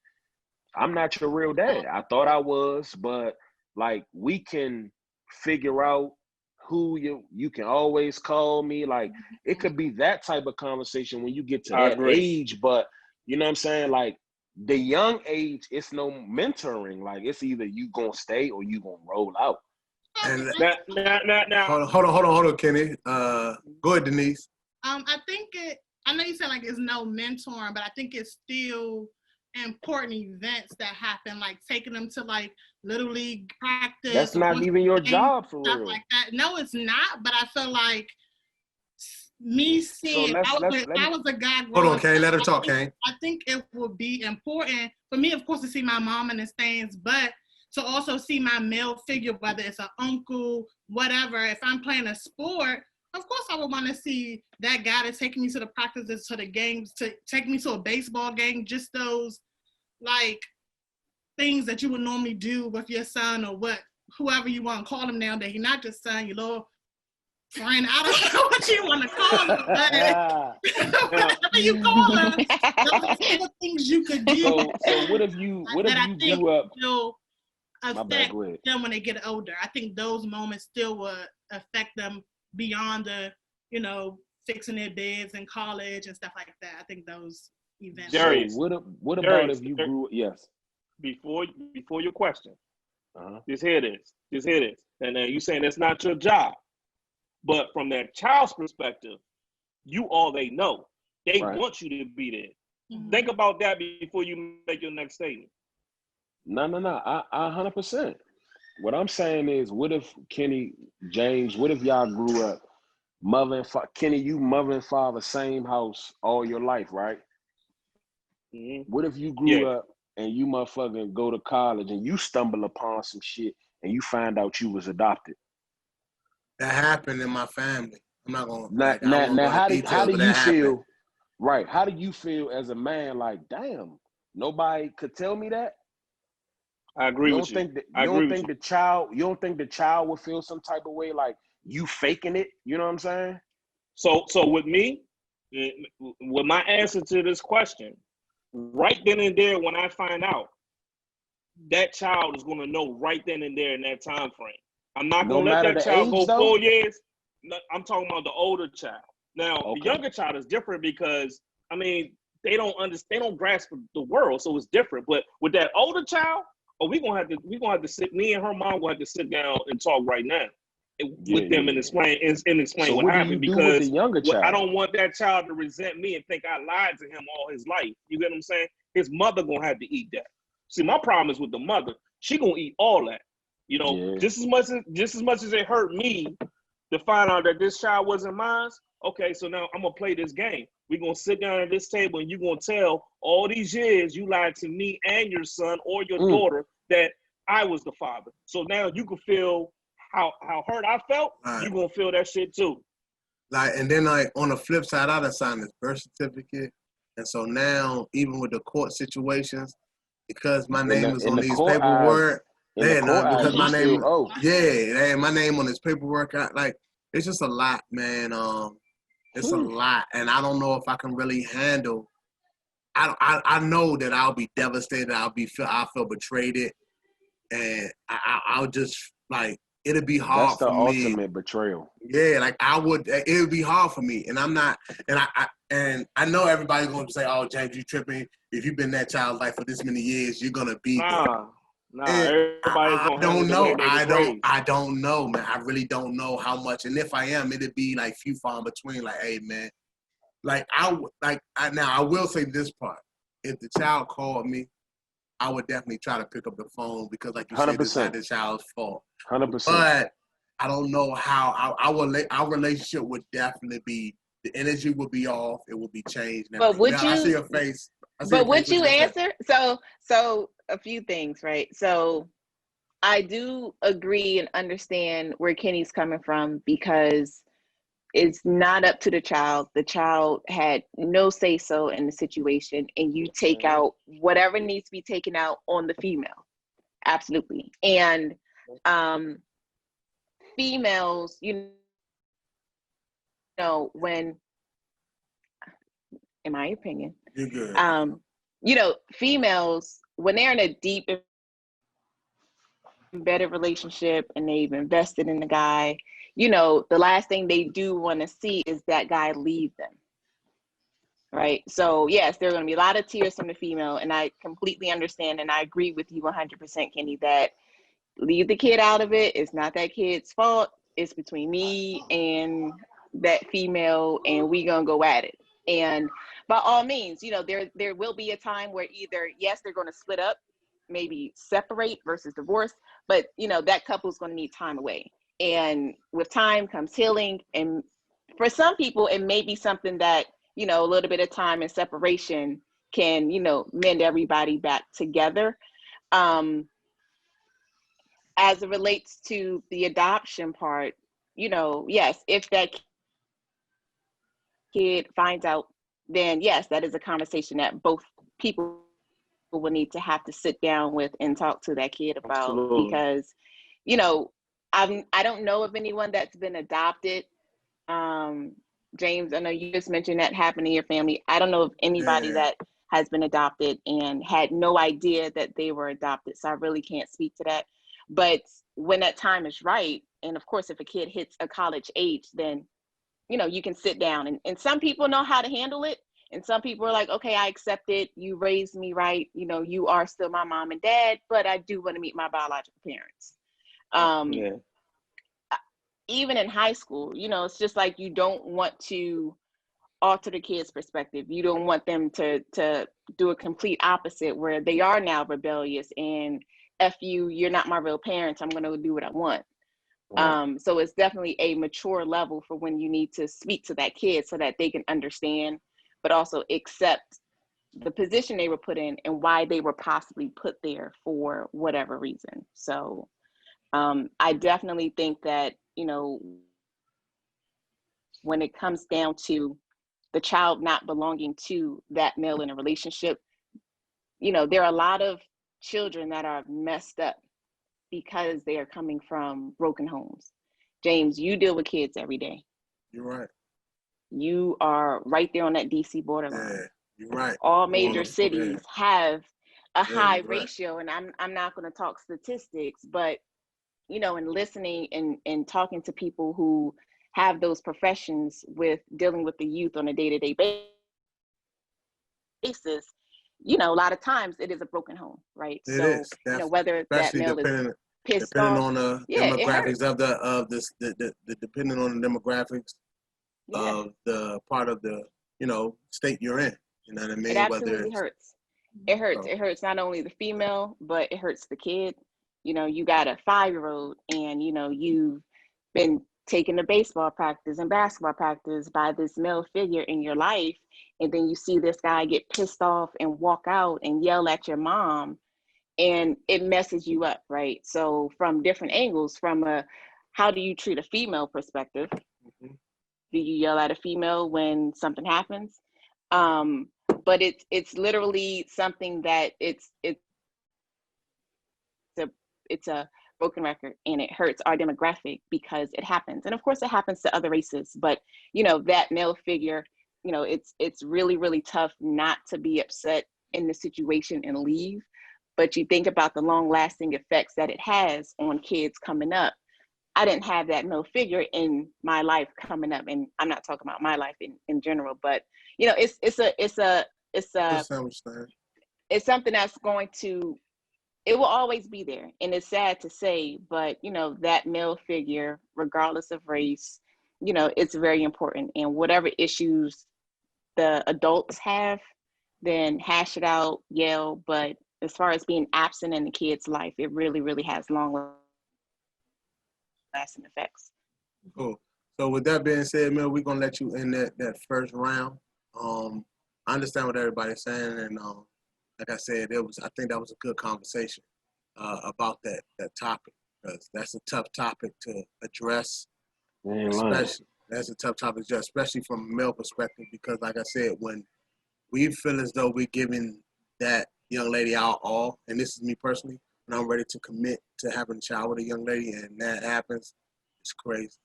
I'm not your real dad. I thought I was, but like we can figure out who you can always call me. Like it could be that type of conversation when you get to that age, but you know what I'm saying? Like the young age, it's no mentoring. Like it's either you gonna stay or you gonna roll out. And now. Hold on, Kenny. Go ahead, Denise. I know you said like it's no mentoring, but I think it's still important events that happen, like taking them to like little league practice. That's not even your job for real. Like that. No, it's not. But I feel like me seeing. I was a guy. Hold on, Kane. Let her talk, Kane. I think it would be important for me, of course, to see my mom in the stands, but to also see my male figure, whether it's an uncle, whatever. If I'm playing a sport, of course I would want to see that guy to take me to the practices, to the games, to take me to a baseball game, just those like things that you would normally do with your son or whoever you want to call him nowadays. You're not just son, your little friend. I don't know what you want to call him, but whatever you call him, those are the things you could do. So what if you grew up? Affect them when they get older. I think those moments still would affect them beyond the, fixing their beds in college and stuff like that. I think those events. Darius, what about if you grew? Yes. Before your question, just hear this. And you saying it's not your job, but from that child's perspective, you all they know. They want you to be there. Mm-hmm. Think about that before you make your next statement. No. I 100%. What I'm saying is, what if Kenny, James, what if y'all grew up, Kenny, you mother and father, same house all your life, right? Mm-hmm. What if you grew up and you motherfucking go to college and you stumble upon some shit and you find out you was adopted? That happened in my family. I'm not gonna. Now, how do you feel? Right? How do you feel as a man? Like, damn, nobody could tell me that. I agree with you. You don't think the child would feel some type of way, like you faking it? You know what I'm saying? So with me, with my answer to this question, right then and there, when I find out, that child is going to know right then and there in that time frame. I'm not going to let that child go 4 years. No, I'm talking about the older child. Now, the younger child is different because, they don't understand, they don't grasp the world, so it's different. But with that older child, we're gonna have to sit. Me and her mom will have to sit down and talk right now with them and explain so what happened. Because the younger child? I don't want that child to resent me and think I lied to him all his life. You get what I'm saying? His mother gonna have to eat that. See, my problem is with the mother. She gonna eat all that. Just as much as it hurt me to find out that this child wasn't mine. Okay, so now I'm gonna play this game. We're gonna sit down at this table and you're gonna tell all these years you lied to me and your son or your daughter that I was the father. So now you can feel how hurt I felt. Right. You're gonna feel that shit too. And then on the flip side, I done signed this birth certificate. And so now, even with the court situations, because my name is on these paperwork, because my name, my name on this paperwork, it's just a lot, man. It's a lot, and I don't know if I can really handle. I know that I'll be devastated. I'll feel betrayed, and I'll just it'll be hard for me. That's the ultimate betrayal. Yeah, it would be hard for me, and I'm not, and I know everybody's going to say, "Oh, James, you tripping? If you've been that child's life for this many years, you're gonna be." I don't know. I don't know, man. I really don't know how much. And if I am, it'd be few far in between. Hey, man. I will say this part. if the child called me, I would definitely try to pick up the phone because, like you said, it's 100%. not the child's fault. 100%. But I don't know how our relationship would definitely be. The energy would be off. It would be changed. But would now, I see you? your face. But would you answer? So a few things, right? So I do agree and understand where Kenny's coming from because it's not up to the child. The child had no say so in the situation, and you take out whatever needs to be taken out on the female. Absolutely. And females, you know, when, in my opinion, you're good. you know, females, when they're in a deep, embedded relationship and they've invested in the guy, you know, the last thing they do want to see is that guy leave them. Right. So yes, there are going to be a lot of tears from the female, and I completely understand and I agree with you 100%, Kenny, that leave the kid out of it. It's not that kid's fault. It's between me and that female, and we gonna go at it. And by all means, you know, there will be a time where either, yes, they're going to split up, maybe separate versus divorce, but you know, that couple's going to need time away. And with time comes healing. And for some people, it may be something that, you know, a little bit of time and separation can, you know, mend everybody back together. As it relates to the adoption part, you know, yes, if that kid finds out, then yes, that is a conversation that both people will need to have to sit down with and talk to that kid about. Absolutely. Because, you know, I don't know of anyone that's been adopted. James, I know you just mentioned that happened in your family. I don't know of anybody that has been adopted and had no idea that they were adopted. So I really can't speak to that. But when that time is right, and of course, if a kid hits a college age, then, you know, you can sit down and some people know how to handle it. And some people are like, okay, I accept it. You raised me right. You know, you are still my mom and dad, but I do want to meet my biological parents. Even in high school, you know, it's just like, you don't want to alter the kid's perspective. You don't want them to do a complete opposite where they are now rebellious and F you, you're not my real parents. I'm going to do what I want. So it's definitely a mature level for when you need to speak to that kid so that they can understand, but also accept the position they were put in and why they were possibly put there for whatever reason. So I definitely think that, you know, when it comes down to the child not belonging to that male in a relationship, you know, there are a lot of children that are messed up because they are coming from broken homes. James, you deal with kids every day. You're right. You are right there on that DC borderline. Yeah, you're right. All major cities have a high ratio, and I'm not going to talk statistics, but you know, and listening and talking to people who have those professions with dealing with the youth on a day-to-day basis, you know, a lot of times it is a broken home, right? It so, is, you know, whether that male is pissed depending off, on the demographics of the depending on the demographics of the part of the, you know, state you're in. You know what I mean? It absolutely hurts. It hurts. So. It hurts not only the female, but it hurts the kid. You know, you got a 5-year-old and, you know, you've been taking to baseball practice and basketball practice by this male figure in your life. And then you see this guy get pissed off and walk out and yell at your mom, and it messes you up, right? So from different angles, from a, how do you treat a female perspective? Mm-hmm. Do you yell at a female when something happens? But it's literally something that it's a broken record, and it hurts our demographic because it happens. And of course it happens to other races, but you know, that male figure, you know, it's really, really tough not to be upset in the situation and leave. But you think about the long lasting effects that it has on kids coming up. I didn't have that male figure in my life coming up, and I'm not talking about my life in general, but you know, it's something that's going to, it will always be there. And it's sad to say, but you know, that male figure, regardless of race, you know, it's very important. And whatever issues the adults have, then hash it out, yell. But as far as being absent in the kid's life, it really, really has long lasting effects. Cool. So with that being said, Mel, we're gonna let you in that first round. I understand what everybody's saying, and like I said, I think that was a good conversation about that topic, because that's a tough topic to address. That's a tough topic to address, especially from a male perspective, because like I said, when we feel as though we're giving that young lady our all, and this is me personally, when I'm ready to commit to having a child with a young lady and that happens, it's crazy.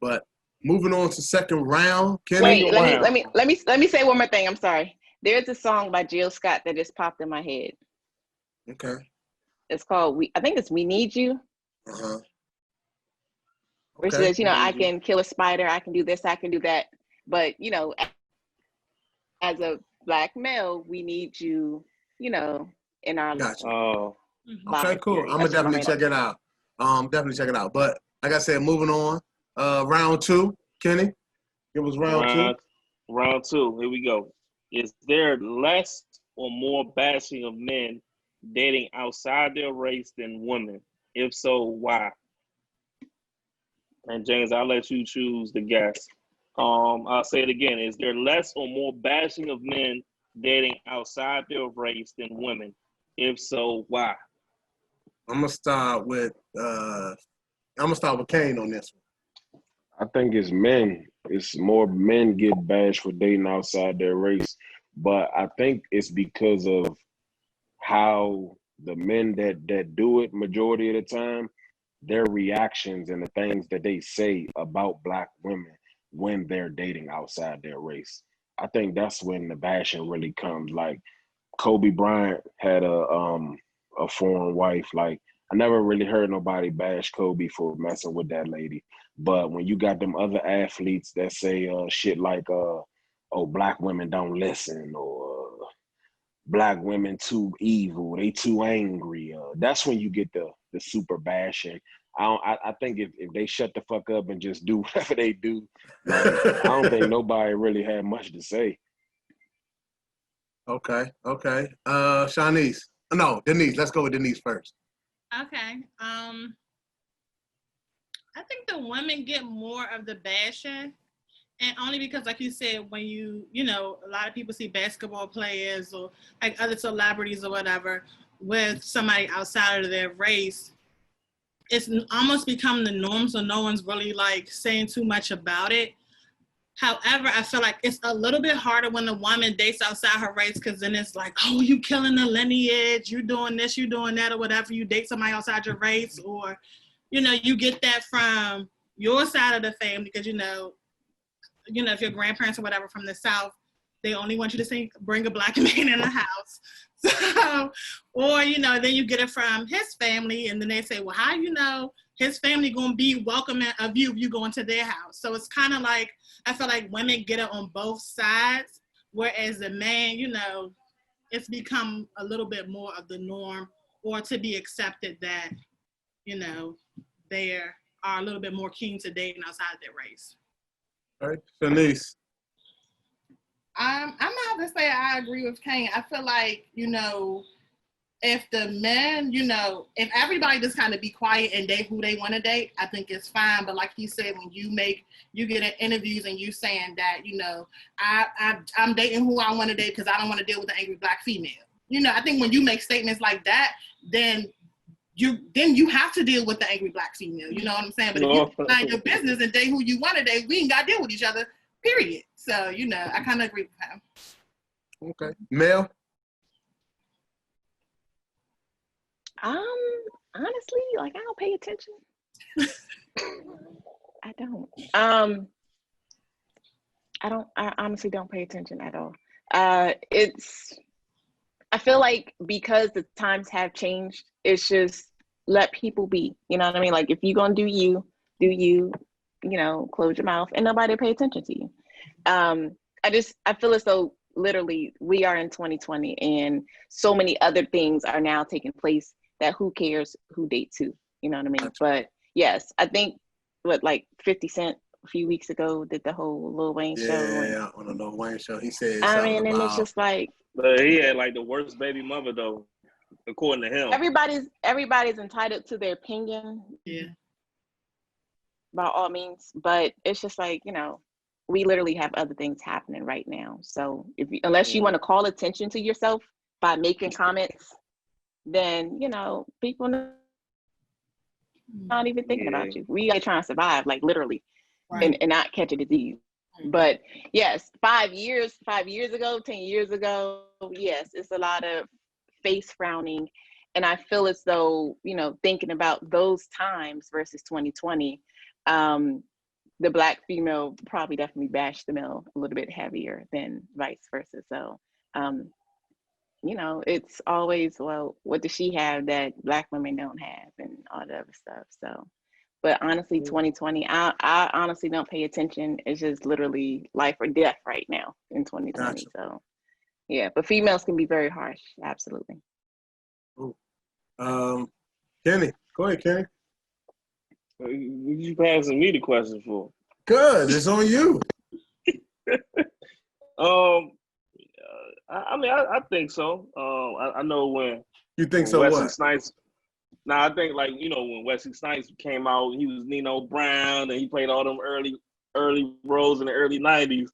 But moving on to second round, Kenny. Wait, let me say one more thing. I'm sorry. There's a song by Jill Scott that just popped in my head. Okay. It's called We Need You. Uh-huh. Where she says, I can kill a spider, I can do this, I can do that. But, as a Black male, we need you, in our life. Oh. Okay, cool. I'm gonna definitely check it out. But like I said, moving on. Round two, Kenny. It was round two. Round two. Here we go. Is there less or more bashing of men dating outside their race than women? If so, why? And James, I'll let you choose the guess. I'll say it again. Is there less or more bashing of men dating outside their race than women? If so, why? I'm gonna start with Kane on this one. I think it's men. It's more men get bashed for dating outside their race. But I think it's because of how the men that do it majority of the time, their reactions and the things that they say about Black women when they're dating outside their race. I think that's when the bashing really comes. Like Kobe Bryant had a foreign wife. Like I never really heard nobody bash Kobe for messing with that lady. But when you got them other athletes that say shit like, oh, Black women don't listen, or Black women too evil, they too angry, that's when you get the super bashing. I think if they shut the fuck up and just do whatever they do, like, I don't think nobody really had much to say. Okay. Shanice. No, Denise. Let's go with Denise first. Okay. I think the women get more of the bashing, and only because, like you said, when a lot of people see basketball players or like other celebrities or whatever with somebody outside of their race, it's almost become the norm, so no one's really like saying too much about it. However, I feel like it's a little bit harder when the woman dates outside her race, because then it's like, oh, you killing the lineage, you doing this, you doing that, or whatever. You date somebody outside your race, or, you get that from your side of the family, because, if your grandparents or whatever from the South, they only want you to bring a Black man in the house. So, or, then you get it from his family, and then they say, well, how his family going to be welcoming of you if you go into their house? So it's kind of like, I feel like women get it on both sides, whereas the man, it's become a little bit more of the norm, or to be accepted that, they are a little bit more keen to dating outside their race. All right, Shanice. I'm not gonna say I agree with Kane. I feel like, if the men, if everybody just kind of be quiet and date who they want to date, I think it's fine. But like you said, when you get in interviews and you saying that, I'm dating who I want to date because I don't want to deal with an angry Black female. I think when you make statements like that, then you have to deal with the angry Black female. You know what I'm saying? But if you mind your business and date who you want to date, we ain't got to deal with each other, period. So, I kind of agree with him. Okay. Mel? Honestly, like, I don't pay attention. I don't. I honestly don't pay attention at all. I feel like because the times have changed, it's just let people be. You know what I mean? Like, if you're gonna do you, close your mouth and nobody pay attention to you. I feel as though literally we are in 2020 and so many other things are now taking place that who cares who dates who, you know what I mean? But yes, I think 50 Cent a few weeks ago did the whole Lil Wayne show. Yeah, on the Lil Wayne show. He said and it's just like, But he had like the worst baby mother though, according to him. Everybody's entitled to their opinion. Yeah. By all means, but it's just like, we literally have other things happening right now. So unless you want to call attention to yourself by making comments, then people not even thinking about you. We are trying to survive, like literally, and not catch a disease. But yes, 5 years ago, 10 years ago, yes, it's a lot of face frowning. And I feel as though, thinking about those times versus 2020, the Black female probably definitely bashed the male a little bit heavier than vice versa. So, it's always, well, what does she have that Black women don't have and all the other stuff. So, but honestly, 2020, I honestly don't pay attention. It's just literally life or death right now in 2020. Gotcha. So, yeah, but females can be very harsh. Absolutely. Ooh. Kenny, go ahead, Kenny. What you passing me the question for? Good, it's on you. I think so. I know when You think so? Wesley What? Snipes. Now I think when Wesley Snipes came out, he was Nino Brown, and he played all them early roles in the early '90s.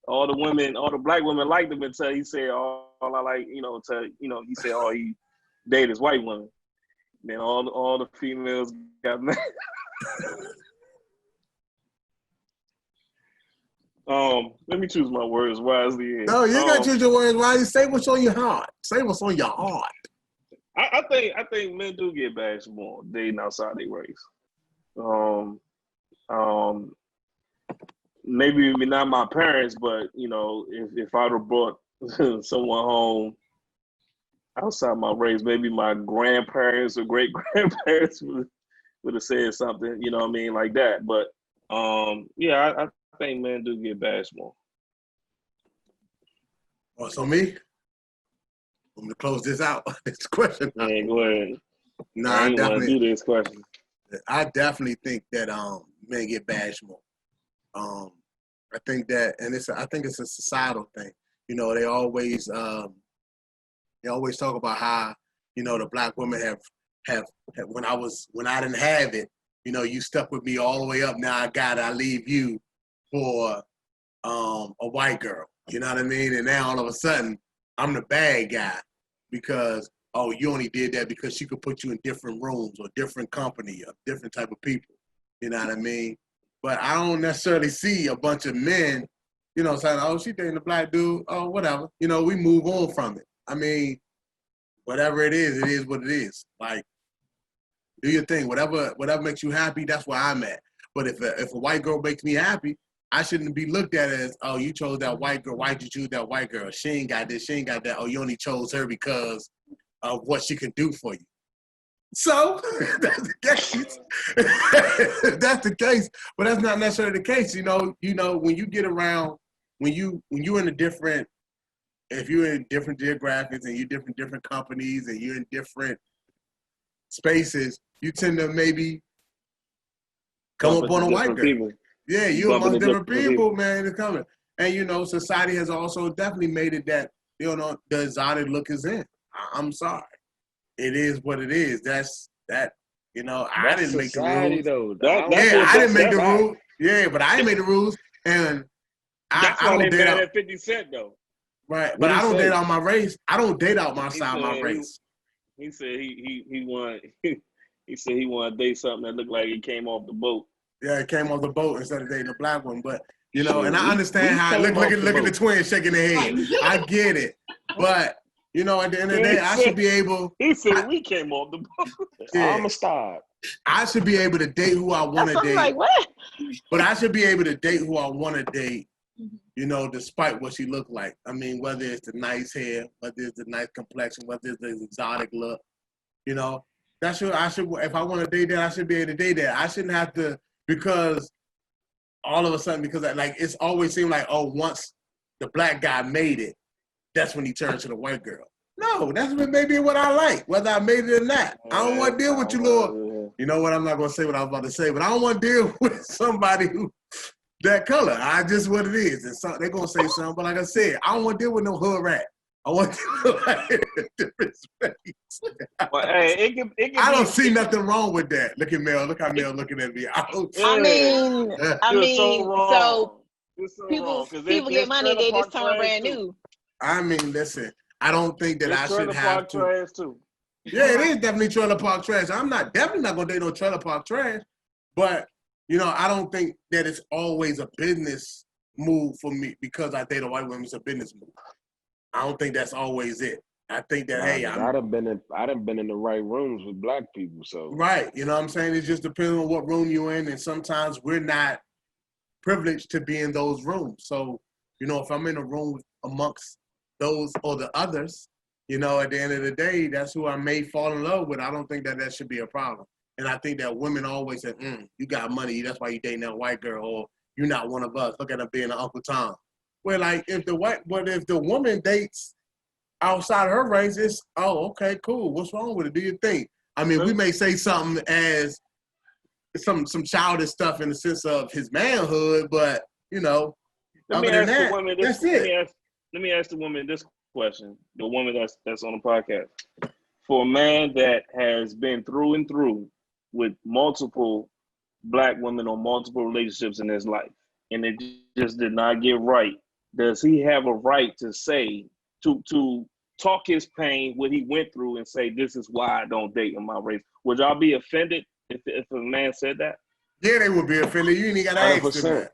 All the Black women liked him until he said, "All I like," he said, "Oh, he dated his white women." Then all the females got mad. Let me choose my words wisely. No, you gotta choose your words wisely. Say what's on your heart. Say what's on your heart. I think men do get bashed more dating outside their race. Maybe not my parents, but if I'd have brought someone home outside my race, maybe my grandparents or great grandparents would have said something, like that. But I think men do get bashed more. Oh, so me? I'm gonna close this out. This question. Yeah, go ahead. No, I ain't want to do this question. I definitely think that men get bashed more. I think that, and I think it's a societal thing. They always talk about how the Black women have when I didn't have it. You stuck with me all the way up. Now I leave you for a white girl. You know what I mean? And now all of a sudden I'm the bad guy because you only did that because she could put you in different rooms or different company or different type of people. You know what I mean? But I don't necessarily see a bunch of men, saying, "Oh, she dating a Black dude. Oh, whatever." We move on from it. I mean, whatever it is what it is. Like, do your thing. Whatever makes you happy, that's where I'm at. But if a white girl makes me happy, I shouldn't be looked at as, "Oh, you chose that white girl. Why'd you choose that white girl? She ain't got this. She ain't got that. Oh, you only chose her because of what she can do for you." So that's the case. That's the case, but that's not necessarily the case. When you get around, when you're in a different, if you're in different geographics and you're different companies and you're in different spaces, you tend to maybe come up on a white girl. People. Yeah, you amongst different people, man. It's coming, and society has also definitely made it that the exotic look is in. I'm sorry. It is what it is. That's that. I didn't make the rules. Though. I didn't make the rules. Yeah, but I didn't make the rules, and that's I why don't they date mad out. at 50 Cent though. Right, but I don't date out my race. I don't date out my side of my race. He said he wanted. He said he wanted to date something that looked like it came off the boat. Yeah, it came off the boat instead of dating a Black one. But and I understand how. Look at the twins shaking their head. I get it, but. At the end of the day, I should be able. He said we came off the boat. Yeah, I'ma stop. I should be able to date who I want to date. Like, what? But I should be able to date who I want to date, despite what she look like. I mean, whether it's the nice hair, whether it's the nice complexion, whether it's the exotic look, I should. If I want to date that, I should be able to date that. I shouldn't have to because all of a sudden it's always seemed like once the Black guy made it. That's when he turns to the white girl. No, that's maybe what I like, whether I made it or not. I don't want to deal with you, Lord. You know what? I'm not going to say what I was about to say, but I don't want to deal with somebody who that color. I just what it is. And they're going to say something, but like I said, I don't want to deal with no hood rat. I want to look like a different space. But hey, it can I don't be, see nothing wrong with that. Look at Mel. Look how Mel looking at me. I mean, You're so wrong. so You're so people wrong. 'Cause people get money, trailer they just park turn trash brand too. new. I mean, listen, I don't think that It's I should trailer have park to. trash too. Yeah, it is definitely trailer park trash. I'm definitely not gonna date no trailer park trash. But I don't think that it's always a business move for me because I date a white woman. It's a business move. I don't think that's always it. I think that I done been in the right rooms with black people, so right. You know what I'm saying? It just depends on what room you're in, and sometimes we're not privileged to be in those rooms. So, if I'm in a room amongst those or the others, at the end of the day, that's who I may fall in love with. I don't think that should be a problem. And I think that women always say, you got money, that's why you dating that white girl, or you're not one of us. Look at her being an Uncle Tom. Well, like if the woman dates outside her race, it's okay, cool. What's wrong with it? Do you think? I mean, we may say something as some childish stuff in the sense of his manhood, but Let me ask the woman this. Let me ask the woman this question. The woman that's on the podcast. For a man that has been through and through with multiple black women or multiple relationships in his life, and it just did not get right, does he have a right to say to talk his pain, what he went through, and say, this is why I don't date in my race? Would y'all be offended if a man said that? Yeah, they would be offended. You ain't got to ask them that.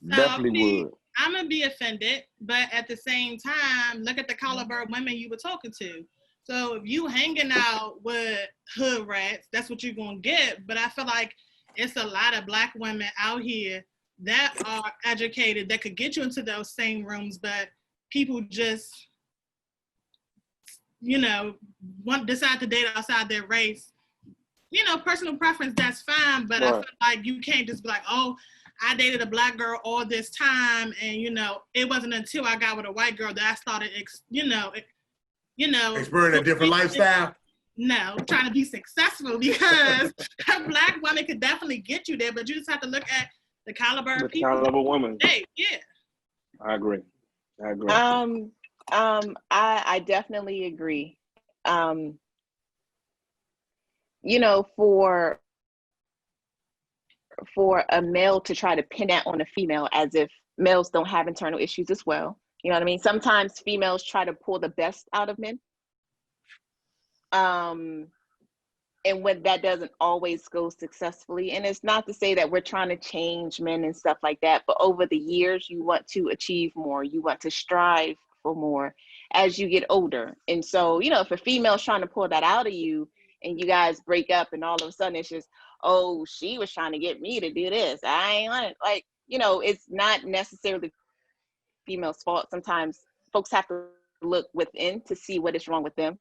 Definitely would. I'm going to be offended, but at the same time, look at the caliber of women you were talking to. So if you hanging out with hood rats, that's what you're going to get. But I feel like it's a lot of black women out here that are educated that could get you into those same rooms, but people just, decide to date outside their race. Personal preference, that's fine, but right. I feel like you can't just be like, oh, I dated a black girl all this time, and, it wasn't until I got with a white girl that I started, exploring a different lifestyle. No, trying to be successful, because a black woman could definitely get you there, but you just have to look at the caliber of people. Caliber woman. Hey, yeah. I agree. I definitely agree. For a male to try to pin that on a female as if males don't have internal issues as well. You know what I mean? Sometimes females try to pull the best out of men. And when that doesn't always go successfully. And it's not to say that we're trying to change men and stuff like that, but over the years, you want to achieve more. You want to strive for more as you get older. And so, if a female's trying to pull that out of you and you guys break up and all of a sudden it's just, oh, she was trying to get me to do this. I ain't want it. Like, it's not necessarily female's fault. Sometimes folks have to look within to see what is wrong with them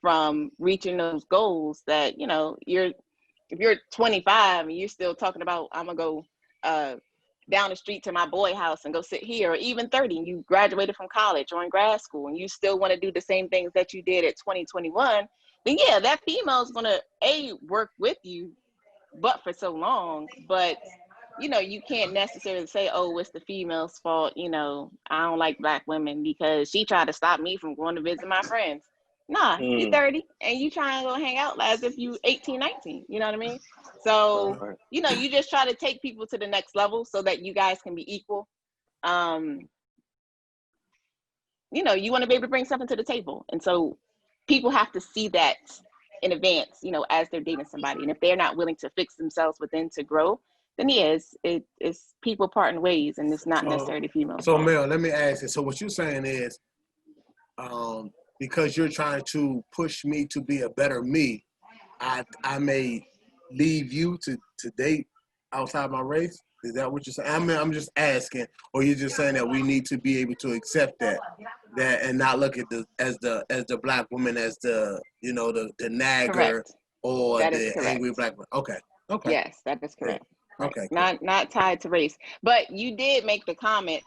from reaching those goals that, if you're 25 and you're still talking about, I'm gonna go down the street to my boy house and go sit here, or even 30 and you graduated from college or in grad school and you still want to do the same things that you did at 2021, then yeah, that female is gonna work with you, but for so long. But you can't necessarily say, oh, it's the female's fault. I don't like black women because she tried to stop me from going to visit my friends. Nah, you're 30 and you trying to go hang out as if you 18, 19. You know what I mean? So, you just try to take people to the next level so that you guys can be equal. You want to be able to bring something to the table. And so people have to see that in advance, as they're dating somebody. And if they're not willing to fix themselves within to grow, then yes, it's people parting ways, and it's not necessarily female. So Mel, let me ask you. So what you're saying is, because you're trying to push me to be a better me, I may leave you to date outside my race? Is that what you're saying? I'm just asking, or you're just saying that we need to be able to accept that and not look at as the black woman as the the nagger. Correct. Or that the angry black woman. Okay. Yes, that is correct. Right. Okay. Not tied to race, but you did make the comment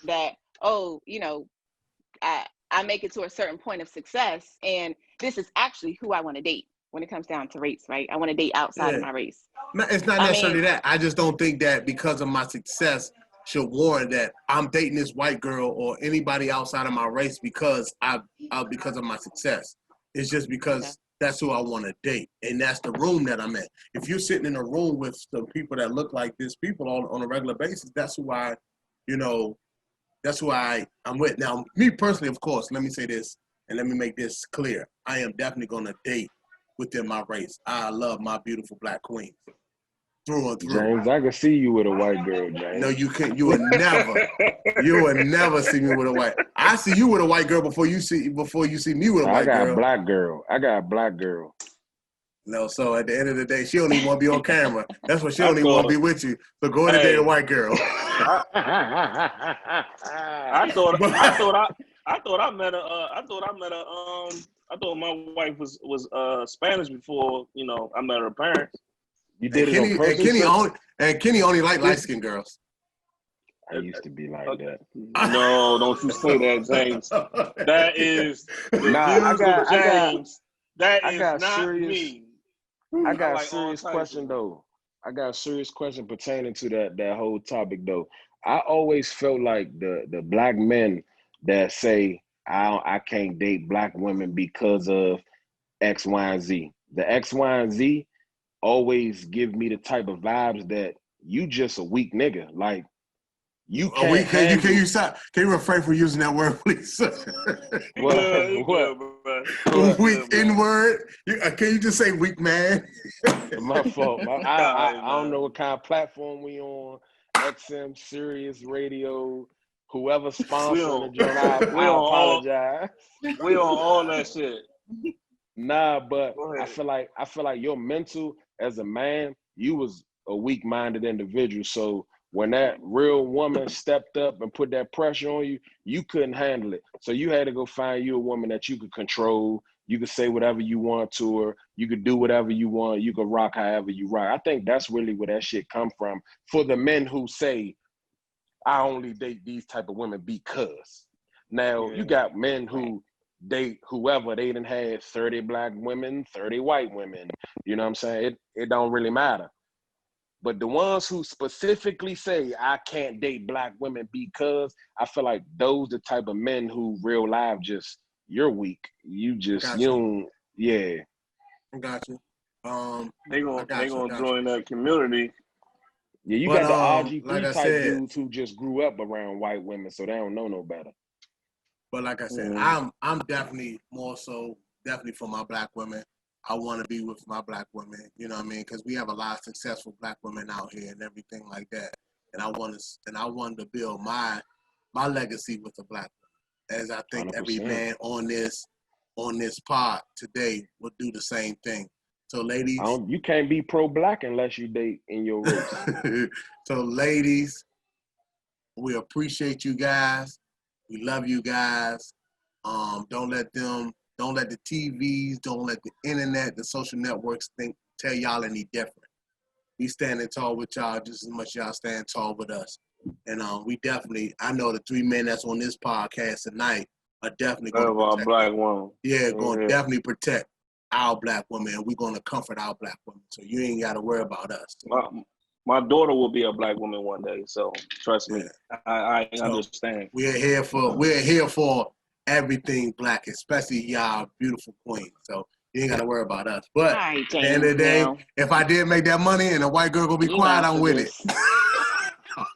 that I make it to a certain point of success, and this is actually who I want to date when it comes down to race, right? I want to date outside of my race. It's not necessarily that. I just don't think that because of my success should warrant that I'm dating this white girl or anybody outside of my race because because of my success. It's just because that's who I want to date, and that's the room that I'm in. If you're sitting in a room with some people that look like this people on a regular basis, that's who I'm with. Now, me personally, of course, let me say this and let me make this clear. I am definitely going to date within my race. I love my beautiful black queens. Through and through. James, I can see you with a white girl, James. No, you can't. You would never see me with a white. I see you with a white girl before you see me with a white girl. I got a black girl. No, so at the end of the day, she don't even want to be on camera. That's what she don't even want to be with you. So go ahead and date a white girl. I thought my wife was Spanish before, I met her parents. You did it on purpose? Kenny only like light-skinned girls. I used to be like that. No, don't you say that, James. That is James. That is not me. I got a serious question though. I got a serious question pertaining to that whole topic though. I always felt like the black men that say I can't date black women because of X, Y, and Z. The X, Y, and Z always give me the type of vibes that you just a weak nigga. Like you can't. Can you refrain from using that word, please? What? Weak N-word. Can you just say weak man? My fault. I don't know what kind of platform we on. XM, Sirius Radio, whoever sponsoring the joint, I apologize. We on all that shit. Nah, but I feel like your mental as a man, you was a weak-minded individual. So when that real woman stepped up and put that pressure on you, you couldn't handle it. So you had to go find you a woman that you could control. You could say whatever you want to her. You could do whatever you want. You could rock however you rock. I think that's really where that shit come from for the men who say, I only date these type of women because. Now, you got men who date whoever. They done had 30 black women, 30 white women. You know what I'm saying? It don't really matter. But the ones who specifically say, I can't date black women because, I feel like those the type of men who real life just, you're weak. You just, I got you. They gonna join that community. Yeah, you got the RG3 type dudes who just grew up around white women, so they don't know no better. But like I said, I'm definitely more so definitely for my black women. I want to be with my black women, you know what I mean? Because we have a lot of successful black women out here and everything like that. And I want to build my legacy with a black woman. As I think 100%. Every man on this pod today will do the same thing. So ladies, you can't be pro-black unless you date in your race. So ladies, we appreciate you guys. We love you guys. Don't let the TVs, don't let the internet, the social networks tell y'all any different. We standing tall with y'all just as much y'all stand tall with us. And we definitely, I know the three men that's on this podcast tonight are definitely going to protect our black woman. Yeah, going to definitely protect our black woman, and we're going to comfort our black women. So you ain't got to worry about us. My daughter will be a black woman one day, so trust me, I understand. We're here for everything black, especially y'all beautiful queens. So you ain't got to worry about us. But at the end of the day, if I did make that money and a white girl gonna be quiet, I'm with it.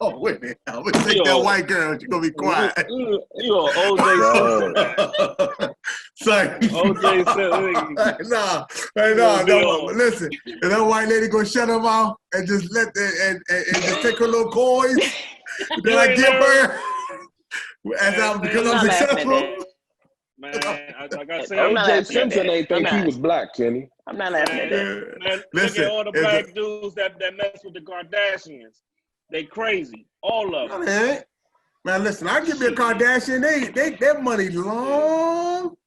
I'm with it. I'm gonna take that white girl. She's gonna be quiet. You OJ Sorry. OJ No. Listen, if that white lady gonna shut her mouth and just and just take her little coins, then I give her because I'm successful. Man, like I said, OJ Simpson ain't think he was black, Kenny. I'm not laughing at that. Man, look at all the black dudes that mess with the Kardashians. They crazy, all of them. Man, listen, I give me a Kardashian. Their money long.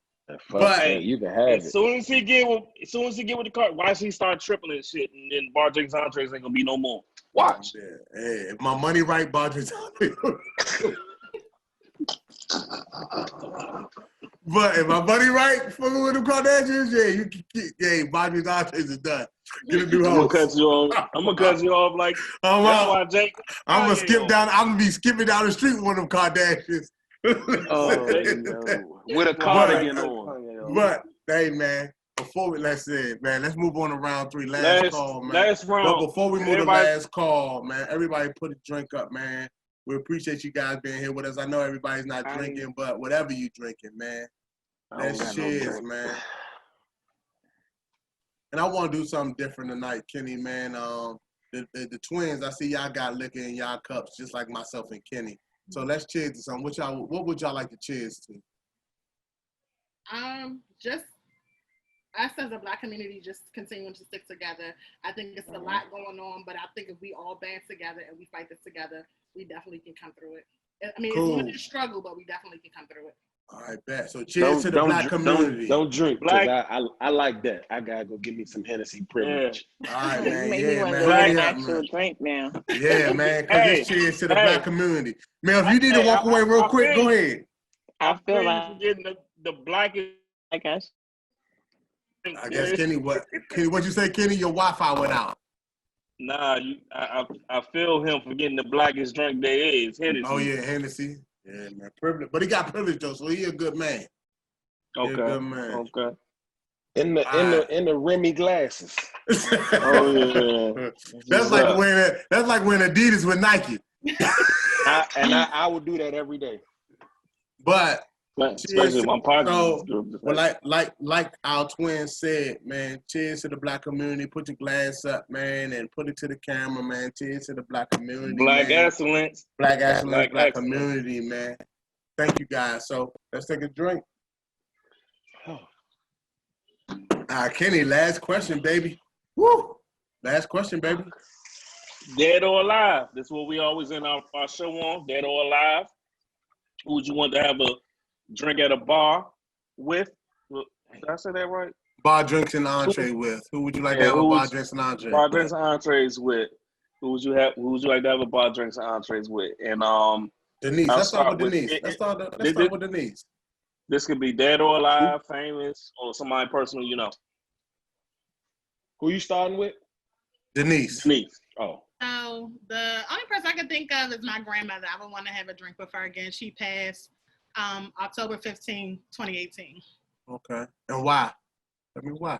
But you can have it. As soon as he get with the car, watch he start tripling shit, and then Drinks and Entrees ain't gonna be no more. Watch. Hey, if my money right, Drinks and Entrees. But if my buddy right, fucking with them Kardashians, Bobby's Entrees is done. Get a new I'm gonna host. cut you off. I'm gonna cut you off like I'm that's out. why Jake. I'm gonna skip down. I'm gonna be skipping down the street with one of them Kardashians. Oh no, with a cardigan on. But hey, man, before we let's move on to round 3. Last call, man. Last round. But before we move to last call, man, everybody put a drink up, man. We appreciate you guys being here with us. I know everybody's not drinking, but whatever you drinking, man, let's cheers, man. And I want to do something different tonight, Kenny, man. The twins, I see y'all got liquor in y'all cups, just like myself and Kenny. So let's cheers to something. What would y'all like to cheers to? Just us as a Black community, just continuing to stick together. I think it's a lot going on, but I think if we all band together and we fight this together, we definitely can come through it. I mean, cool. It's a struggle, but we definitely can come through it. All right, bet. So cheers to the Black community. Don't drink, because I like that. I gotta go get me some Hennessy privilege. Yeah. All right, man. Make me want to man. go get an actual drink now. Yeah, man. Because it's cheers to the Black community. Man, if you need to walk away real quick, go ahead. I feel like getting the blackest. I guess. I guess Kenny, what you say, Kenny? Your Wi-Fi went out. Nah, I feel him for getting the blackest drink there is. Hennessy. Oh yeah, Hennessy. Yeah, man. Privilege, but he got privilege though, so he a good man. Okay. A good man. Okay. In the Remy glasses. Oh yeah. That's like when Adidas with Nike. I would do that every day. But especially my partner. So, well, like our twins said, man, cheers to the Black community. Put your glass up, man, and put it to the camera, man. Cheers to the Black community. Black excellence. Black excellence, Black community, man. Thank you, guys. So let's take a drink. Kenny, last question, baby. Woo! Last question, baby. Dead or alive? That's what we always end our show on. Dead or alive? Who would you want to have a drink at a bar with? Did I say that right? Bar, drinks, and entree with. Who would you like to have a bar, drinks, and entree? Bar, drinks, and entrees with. Who would you like to have a bar, drinks, and entrees with? And Denise. Let's start with Denise. Let's start with Denise. This could be dead or alive, famous, or somebody personal, you know. Who you starting with? Denise. Oh. So the only person I can think of is my grandmother. I would want to have a drink with her again. She passed October 15, 2018. Okay. And why? Tell me why.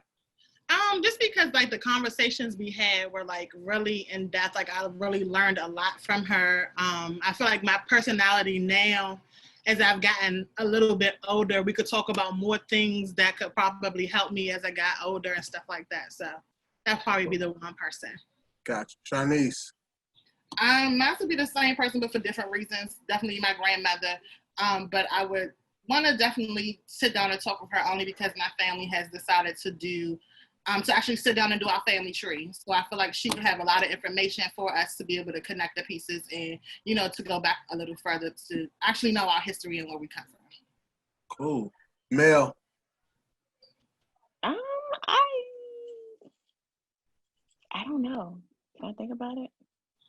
Just because like the conversations we had were like really in depth. Like I really learned a lot from her. I feel like my personality now, as I've gotten a little bit older, we could talk about more things that could probably help me as I got older and stuff like that. So that'd probably be the one person. Gotcha. Chinese. Mine would be the same person, but for different reasons. Definitely my grandmother. But I would want to definitely sit down and talk with her only because my family has decided to do, to actually sit down and do our family tree. So I feel like she would have a lot of information for us to be able to connect the pieces and, you know, to go back a little further to actually know our history and where we come from. Cool. Mel. I don't know. Can I think about it?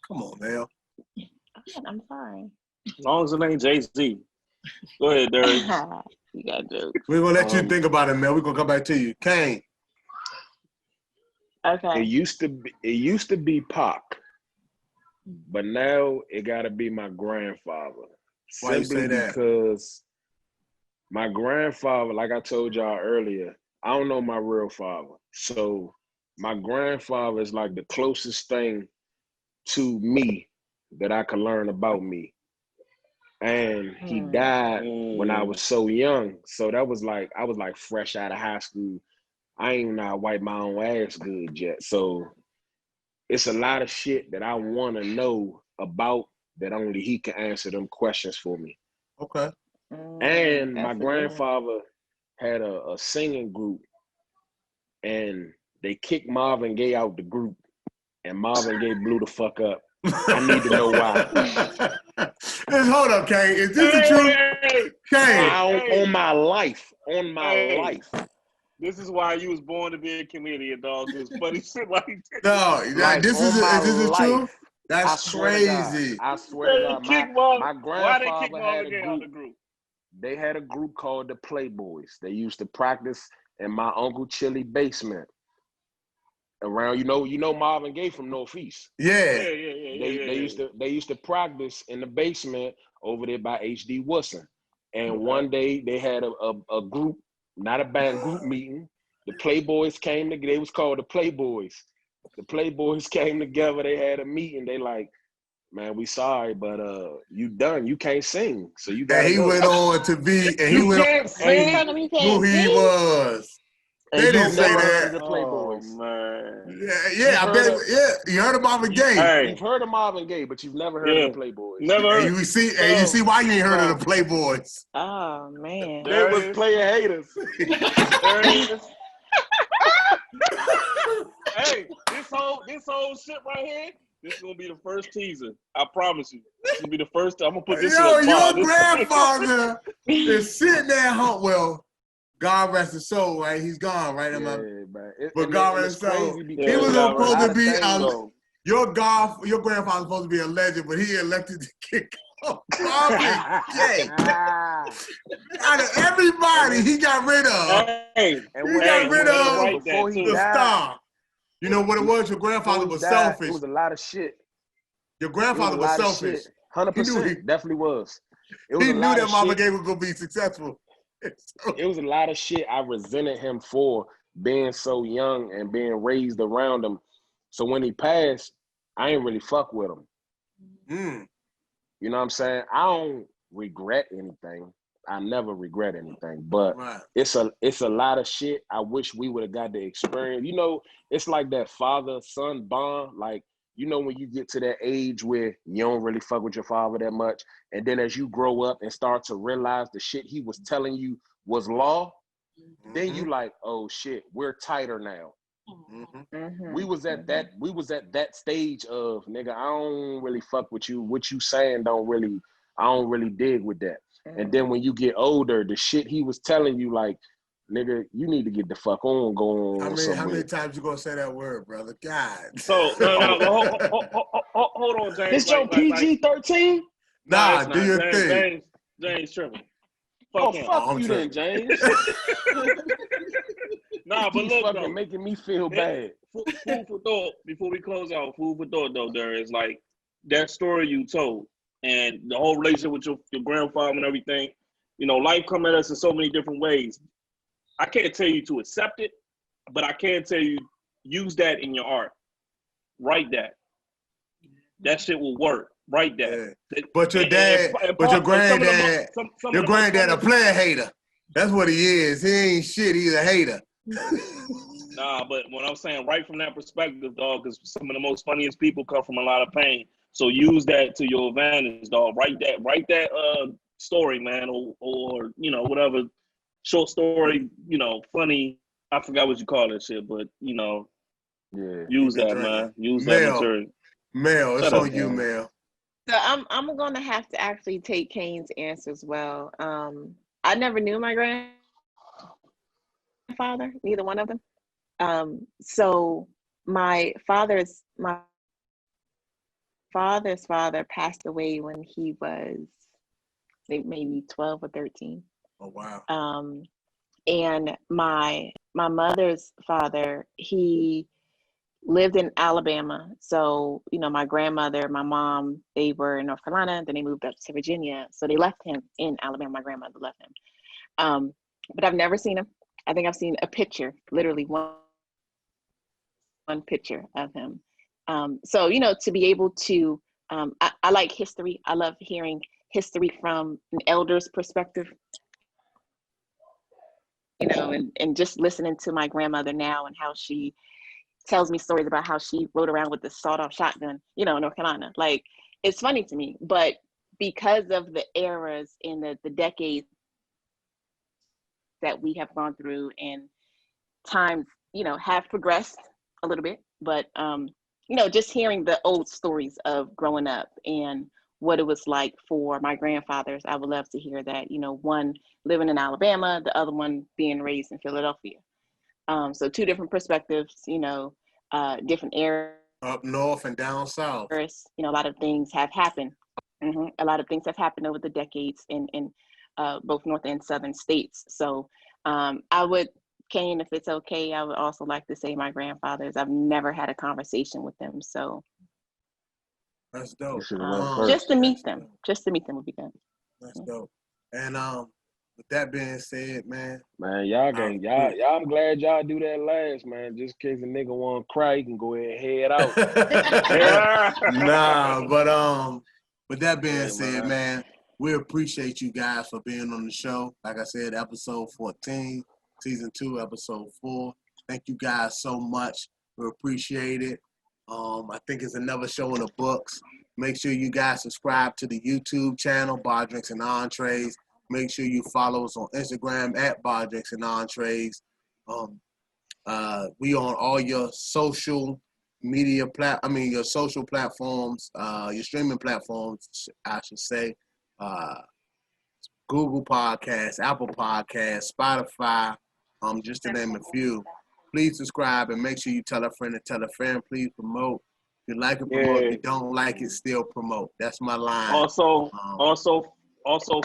Come on, Mel. I'm sorry. As long as it ain't Jay-Z. Go ahead, Derek. You got jokes. We're going to let you think about it, Mel. We're going to come back to you. Kane. Okay. It used to be Pac, but now it got to be my grandfather. Why you say that? Because my grandfather, like I told y'all earlier, I don't know my real father. So my grandfather is like the closest thing to me that I could learn about me. And he died when I was so young. So that was like, I was like fresh out of high school. I ain't even know how to wipe my own ass good yet. So it's a lot of shit that I want to know about that only he can answer them questions for me. Okay. And my grandfather had a singing group, and they kicked Marvin Gaye out the group, and Marvin Gaye blew the fuck up. I need to know why. Hold up, Kane. Is this the truth? Kane. On my life. Life. This is why you was born to be a comedian, dog. It's funny shit like this. No, like, this is the truth? That's crazy. I swear to God. My grandfather had a group. they had a group called the Playboys. They used to practice in my Uncle Chili basement. Around, you know Marvin Gaye from Northeast. Yeah. They used to practice in the basement over there by HD Woodson. And one day they had a group, not a band, group meeting. The Playboys came together. They was called the Playboys. The Playboys came together. They had a meeting. They like, man, we sorry, but you done. You can't sing, so you gotta And he go. went on to be, and he You went can't sing. who he was. They didn't say that. The Playboys. Oh, man. Yeah, I bet. You heard of Marvin Gaye. Hey. You've heard of Marvin Gaye, but you've never heard of the Playboys. Never. And you see why you ain't heard of the Playboys. Oh man. They was player haters. Hey, this whole shit right here, this is gonna be the first teaser. I promise you. This will be the first. I'm gonna put this. Yo, in your grandfather is sitting there. Well, God rest his soul, right? He's gone, right? But God rest his soul. He was supposed to be your grandfather's supposed to be a legend, but he elected to kick off Marvin Gaye. Out of everybody, he got rid of. Hey, he got rid of before he the died. star. You know what it was? Your grandfather was selfish. It was a lot of shit. Your grandfather was selfish. 100%. Definitely was. He knew that Marvin Gaye was going to be successful. It was a lot of shit I resented him for, being so young and being raised around him. So when he passed, I ain't really fuck with him. You know what I'm saying? I don't regret anything. I never regret anything, but it's a lot of shit I wish we would have got to experience. You know, it's like that father-son bond. Like, you know, when you get to that age where you don't really fuck with your father that much, and then as you grow up and start to realize the shit he was telling you was law, then you like, oh shit, we're tighter now. We was at that stage of, nigga, I don't really fuck with you. What you saying I don't really dig with that. And then when you get older, the shit he was telling you, like, nigga, you need to get the fuck on, go on. How many times you gonna say that word, brother? God. So hold on, James. This your PG-13? Nah, do your thing. James tripping. Fuck you then, James. Nah, but look, though, making me feel bad. Food for thought. Before we close out, food for thought, though, Darius, like that story you told, and the whole relationship with your grandfather and everything. You know, life come at us in so many different ways. I can't tell you to accept it, but I can tell you use that in your art. Write that. That shit will work. Write that. Yeah. But your granddad, a player hater. That's what he is. He ain't shit. He's a hater. Nah, but what I'm saying, right from that perspective, dog, because some of the most funniest people come from a lot of pain. So use that to your advantage, dog. Write that story, man, or you know, whatever short story, you know, funny. I forgot what you call that shit, but you know, use that, man. Use that material. Mel, it's on you, Mel. So I'm gonna have to actually take Kane's answer as well. I never knew my grandfather, neither one of them. So my father's father passed away when he was maybe 12 or 13. Oh wow. And my mother's father, he lived in Alabama. So, you know, my grandmother, my mom, they were in North Carolina, then they moved up to Virginia. So they left him in Alabama. My grandmother left him. But I've never seen him. I think I've seen a picture, literally one picture of him. So, you know, to be able to, I like history. I love hearing history from an elder's perspective. You know, and just listening to my grandmother now and how she tells me stories about how she rode around with the sawed-off shotgun, you know, in North Carolina. Like, it's funny to me, but because of the eras and the decades that we have gone through and times, you know, have progressed a little bit, but, you know, just hearing the old stories of growing up and what it was like for my grandfathers, I would love to hear that, you know, one living in Alabama, the other one being raised in Philadelphia. So two different perspectives, you know, different areas. Up north and down south. You know, a lot of things have happened. A lot of things have happened over the decades. And both north and southern states. So I would, Kane, if it's okay, I would also like to say my grandfathers. I've never had a conversation with them, so That's dope. just to meet them would be good. That's dope. And with that being said, man, y'all I'm glad y'all do that last, man. Just in case a nigga want to cry, you can go ahead and head out. Nah, but with that being said, man, we appreciate you guys for being on the show. Like I said, episode 14, season 2, episode 4. Thank you guys so much. We appreciate it. I think it's another show in the books. Make sure you guys subscribe to the YouTube channel, Bar Drinks and Entrees. Make sure you follow us on Instagram at Bar Drinks and Entrees. We on all your social media your social platforms, your streaming platforms, I should say. Google Podcasts, Apple Podcasts, Spotify, just to name a few. Please subscribe and make sure you tell a friend to tell a friend. Please promote. If you like it, promote. If you don't like it, still promote. That's my line. Also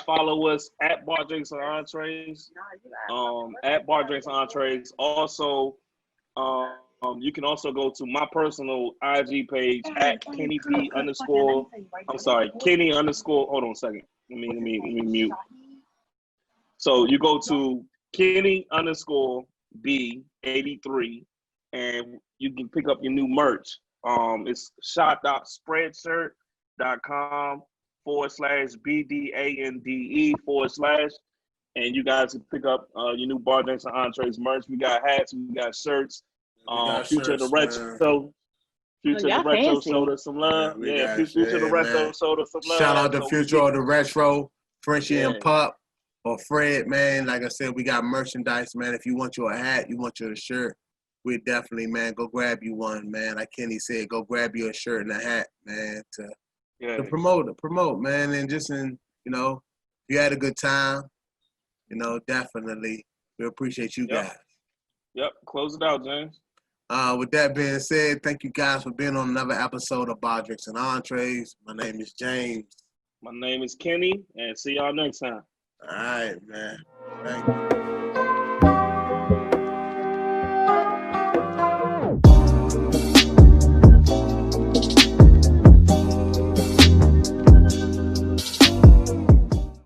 follow us at Bar Drinks and Entrees. At Bar Drinks and Entrees. Also, you can also go to my personal IG page at Kenny P underscore. I'm sorry, Kenny underscore. Hold on a second. Let me mute. So you go to Kenny underscore B83, and you can pick up your new merch. It's shop.spreadshirt.com/BDANDE/, and you guys can pick up your new Bar Drinks and Entrees merch. We got hats, we got shirts. Future the Retro. Future the Retro soda some love. Future the Retro soda some love. Shout out to Future of the Retro, Frenchie and Pup, or Fred, man. Like I said, we got merchandise, man. If you want your hat, you want your shirt, we definitely, man, go grab you one, man. Like Kenny said, go grab you a shirt and a hat, man, to promote, man. And just if you had a good time, definitely we appreciate you guys. Yep. Close it out, James. With that being said, thank you guys for being on another episode of Bar Drinks and Entrees. My name is James. My name is Kenny, and see y'all next time. All right, man. Thank you.